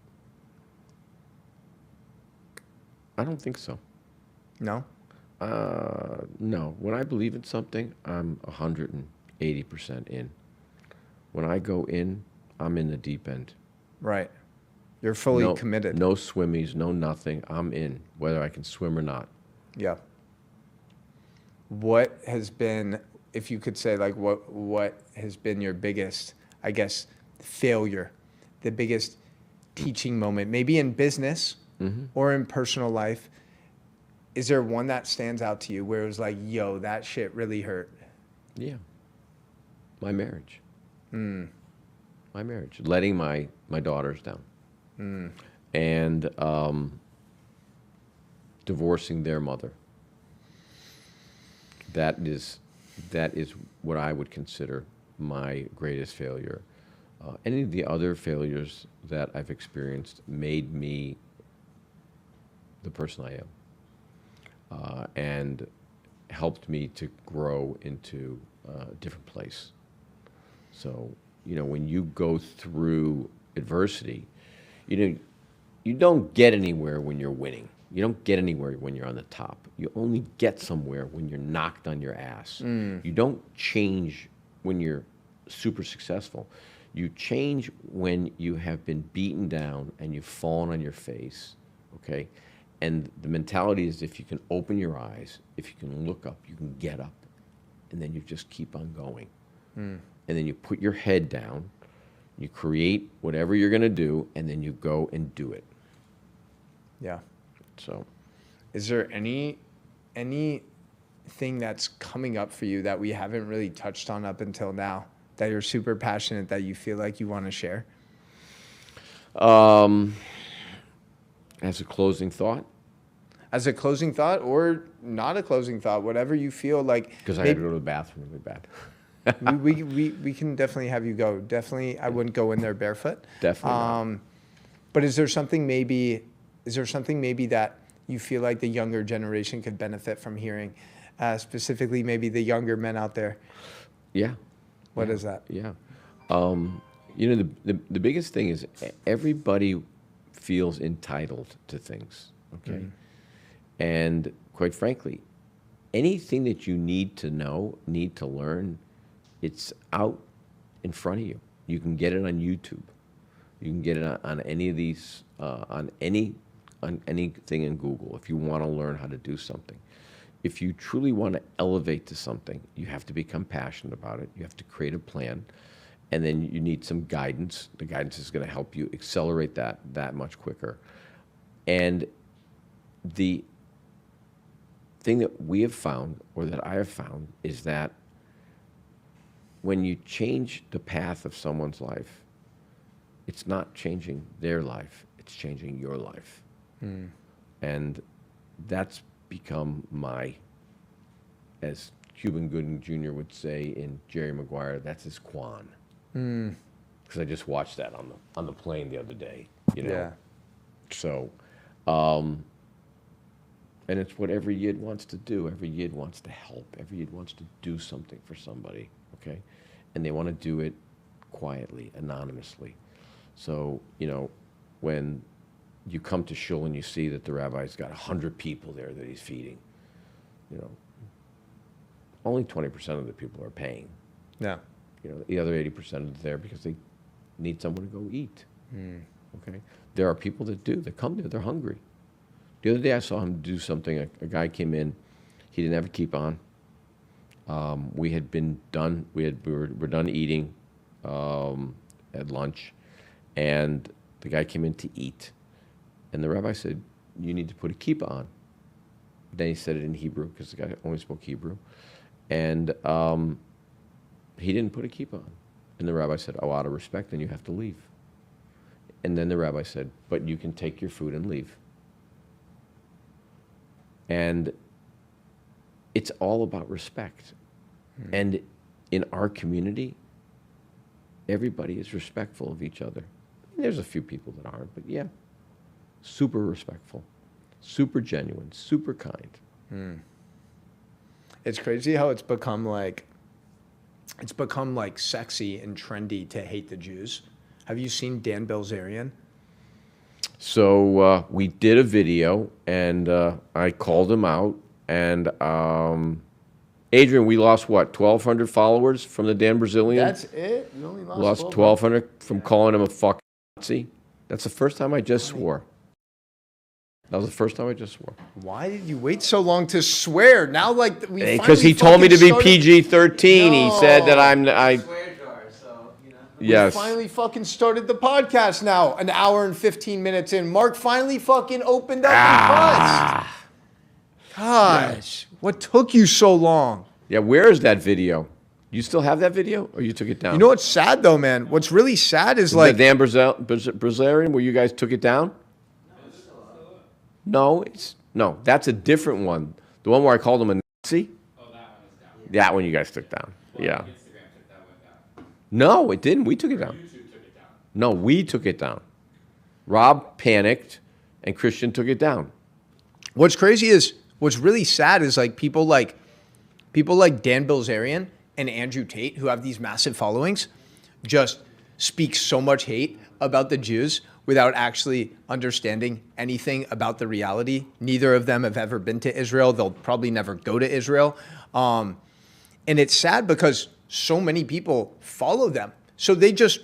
I don't think so. No? No. When I believe in something, I'm 180% in. When I go in, I'm in the deep end. Right. You're fully committed. No swimmies, no nothing. I'm in, whether I can swim or not. Yeah. What has been, if you could say, like, what has been your biggest, I guess, failure, the biggest teaching moment, maybe in business or in personal life? Is there one that stands out to you where it was like, yo, that shit really hurt? Yeah. My marriage. My marriage. Letting my daughters down. And divorcing their mother. That is what I would consider my greatest failure. Any of the other failures that I've experienced made me the person I am, and helped me to grow into a different place. So, when you go through adversity, you don't get anywhere when you're winning. You don't get anywhere when you're on the top. You only get somewhere when you're knocked on your ass. You don't change when you're super successful. You change when you have been beaten down and you've fallen on your face okay? And the mentality is if you can open your eyes, if you can look up, you can get up, and then you just keep on going. And then you put your head down, you create whatever you're going to do, and then you go and do it. Yeah. So, Is there anything that's coming up for you that we haven't really touched on up until now that you're super passionate that you feel like you want to share? as a closing thought, As a closing thought or not a closing thought, whatever you feel like. because I got to go to the bathroom really bad. we can definitely have you go. Definitely, I wouldn't go in there barefoot. Definitely not. But is there something maybe that you feel like the younger generation could benefit from hearing, specifically maybe the younger men out there? Yeah. What is that? Yeah. The biggest thing is everybody feels entitled to things, okay? And quite frankly, anything that you need to know, need to learn, it's out in front of you. You can get it on YouTube. You can get it on any of these, on anything in Google if you want to learn how to do something. If you truly want to elevate to something, you have to become passionate about it. You have to create a plan, and then you need some guidance. The guidance is going to help you accelerate that much quicker. And the thing that we have found, or that I have found, is that when you change the path of someone's life, it's not changing their life, it's changing your life. And that's become my, as Cuban Gooding Jr. would say in Jerry Maguire, that's his Quan. Because I just watched that on the plane the other day, you know. Yeah. So, and it's what every Yid wants to do. Every Yid wants to help. Every Yid wants to do something for somebody, okay? And they want to do it quietly, anonymously. So, when you come to shul and you see that the rabbi's got 100 people there that he's feeding, only 20% of the people are paying. Yeah. The other 80% are there because they need someone to go eat. Okay? There are people that come there, they're hungry. The other day I saw him do something. A guy came in, he didn't have a keep on. We had been done, we were done eating at lunch, and the guy came in to eat. And the rabbi said, you need to put a kippah on. Then he said it in Hebrew, because the guy only spoke Hebrew. And he didn't put a kippah on. And the rabbi said, out of respect, then you have to leave. And then the rabbi said, but you can take your food and leave. And it's all about respect. And in our community, everybody is respectful of each other. There's a few people that aren't, but yeah. Super respectful, super genuine, super kind. It's crazy how it's become like sexy and trendy to hate the Jews. Have you seen Dan Bilzerian? So we did a video, and I called him out. And Adrian, we lost what, 1,200 followers from the Dan Brazilian? That's it? You only Lost 1,200 from calling him a fucking Nazi. That's the first time I just swore. That was the first time I just swore. Why did you wait so long to swear? Now, like, we Because finally he told me to be started- PG-13. He said that I Swear jar, so, yes. We finally fucking started the podcast now, an hour and 15 minutes in. Mark finally fucking opened up and cussed. Gosh, what took you so long? Yeah, where is that video? You still have that video, or you took it down? You know what's sad though, man? What's really sad is Is like, that Dan Brazilian where you guys took it down? No, that's a different one. The one where I called him a Nazi? Oh, that one is down. That one you guys took down. Yeah. Instagram took that one down. No, it didn't. We took it down. YouTube took it down. No, we took it down. Rob panicked, and Christian took it down. what's crazy is, what's really sad is like people like Dan Bilzerian and Andrew Tate, who have these massive followings, just speak so much hate about the Jews without actually understanding anything about the reality. Neither of them have ever been to Israel. They'll probably never go to Israel. And it's sad because so many people follow them. So they just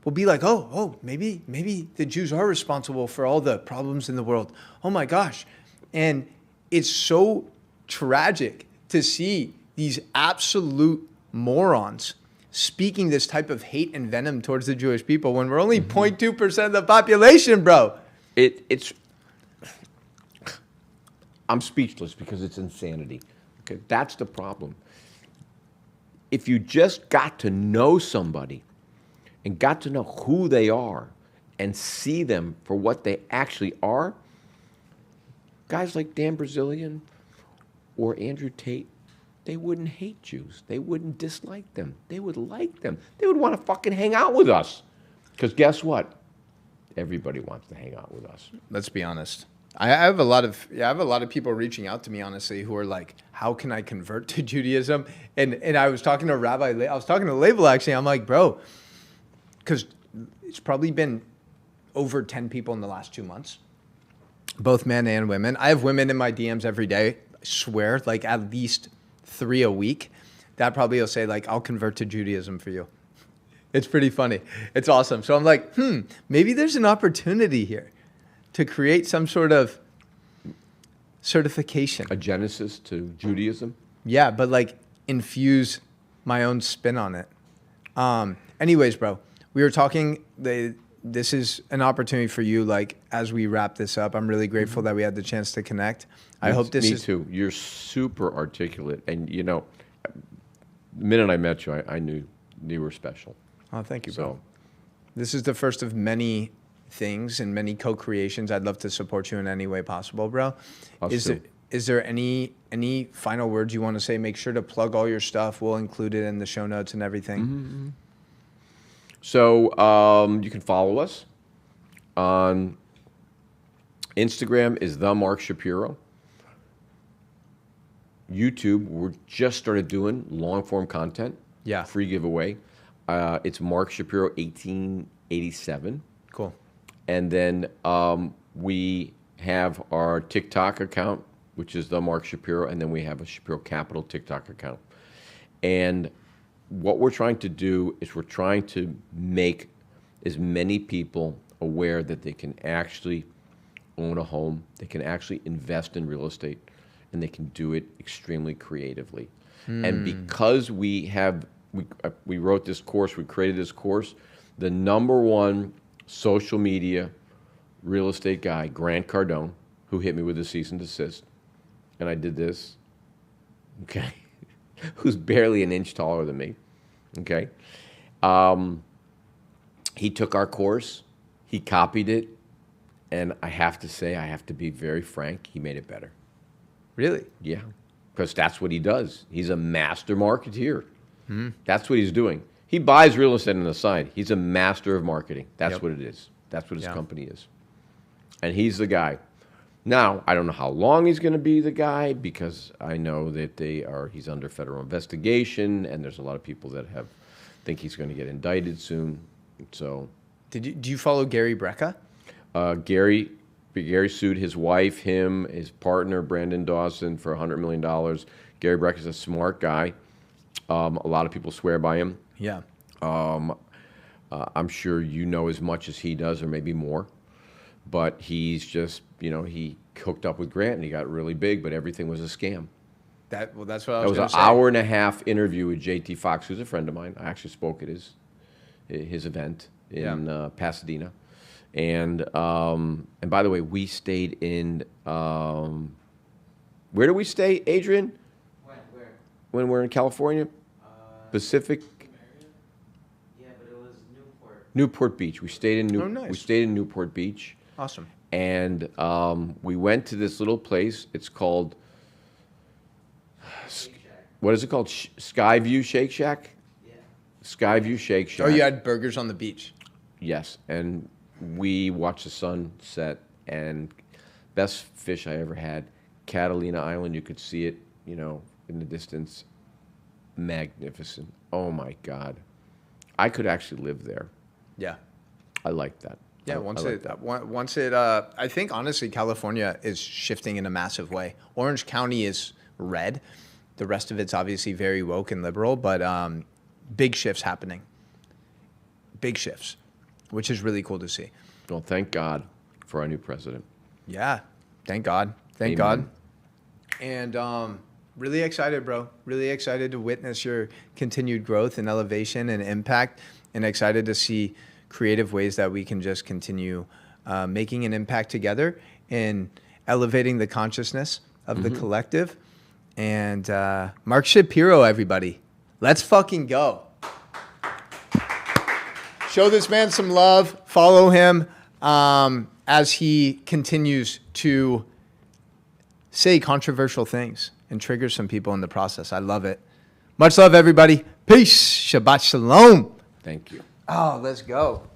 will be like, oh, maybe the Jews are responsible for all the problems in the world. Oh my gosh. And it's so tragic to see these absolute morons speaking this type of hate and venom towards the Jewish people when we're only 0.2% of the population, bro. I'm speechless because it's insanity. Okay, that's the problem. If you just got to know somebody and got to know who they are and see them for what they actually are, guys like Dan Brazilian or Andrew Tate, they wouldn't hate Jews. They wouldn't dislike them. They would like them. They would want to fucking hang out with us. Because guess what? Everybody wants to hang out with us. Let's be honest. I have a lot of people reaching out to me, honestly, who are like, how can I convert to Judaism? And I was talking to Label, actually. I'm like, bro, because it's probably been over 10 people in the last 2 months, both men and women. I have women in my DMs every day, I swear, like at least 3 a week. That probably will say like, I'll convert to Judaism for you. It's pretty funny. It's awesome. So I'm like, maybe there's an opportunity here to create some sort of certification. A genesis to Judaism? Yeah, but like infuse my own spin on it. Anyways, bro, we were talking, this is an opportunity for you, like as we wrap this up. I'm really grateful that we had the chance to connect. I hope this is... Me too. You're super articulate. And you know, the minute I met you, I knew you were special. Oh, thank you, bro. This is the first of many things and many co-creations. I'd love to support you in any way possible, bro. Is there any final words you want to say? Make sure to plug all your stuff. We'll include it in the show notes and everything. So you can follow us on Instagram is the Mark Shapiro. YouTube, we're just started doing long form content. Yeah. Free giveaway. It's Mark Shapiro 1887. Cool. And then we have our TikTok account, which is the Mark Shapiro, and then we have a Shapiro Capital TikTok account. And what we're trying to do is we're trying to make as many people aware that they can actually own a home, they can actually invest in real estate, and they can do it extremely creatively. And because we wrote this course, we created this course, the #1 social media real estate guy, Grant Cardone, who hit me with a cease and desist, and I did this, okay, who's barely an inch taller than me, okay? He took our course, he copied it, and I have to say, I have to be very frank, he made it better. Really? Yeah, because that's what he does. He's a master marketeer. That's what he's doing. He buys real estate on the side. He's a master of marketing. That's what it is. That's what his company is. And he's the guy. Now, I don't know how long he's going to be the guy because I know that he's under federal investigation and there's a lot of people that think he's going to get indicted soon. So, do you follow Gary Brecka? Gary sued his wife, him, his partner, Brandon Dawson, for $100 million. Gary Brecka's a smart guy. A lot of people swear by him. Yeah. I'm sure you know as much as he does or maybe more. But he's just, he hooked up with Grant and he got really big, but everything was a scam. That's what I was going to say. That was an hour-and-a-half interview with JT Fox, who's a friend of mine. I actually spoke at his event in Pasadena. And by the way, we stayed in, where do we stay, Adrian? Where? When we're in California? Pacific? Yeah, but it was Newport. Newport Beach. We stayed in nice. We stayed in Newport Beach. Awesome. And we went to this little place. It's called, what is it called? Skyview Shake Shack? Yeah. Skyview Shake Shack. Oh, you had burgers on the beach? Yes. And we watched the sun set and best fish I ever had. Catalina Island, you could see it, in the distance. Magnificent. Oh my God. I could actually live there. Yeah. I like that. Yeah, I think honestly California is shifting in a massive way. Orange County is red. The rest of it's obviously very woke and liberal, but big shifts happening. Big shifts. which is really cool to see. Well, thank God for our new president. Yeah, thank God. Thank Amen. God. And really excited, bro. Really excited to witness your continued growth and elevation and impact, and excited to see creative ways that we can just continue making an impact together and elevating the consciousness of the collective. And Mark Shapiro, everybody. Let's fucking go. Show this man some love. Follow him as he continues to say controversial things and trigger some people in the process. I love it. Much love, everybody. Peace. Shabbat shalom. Thank you. Oh, let's go.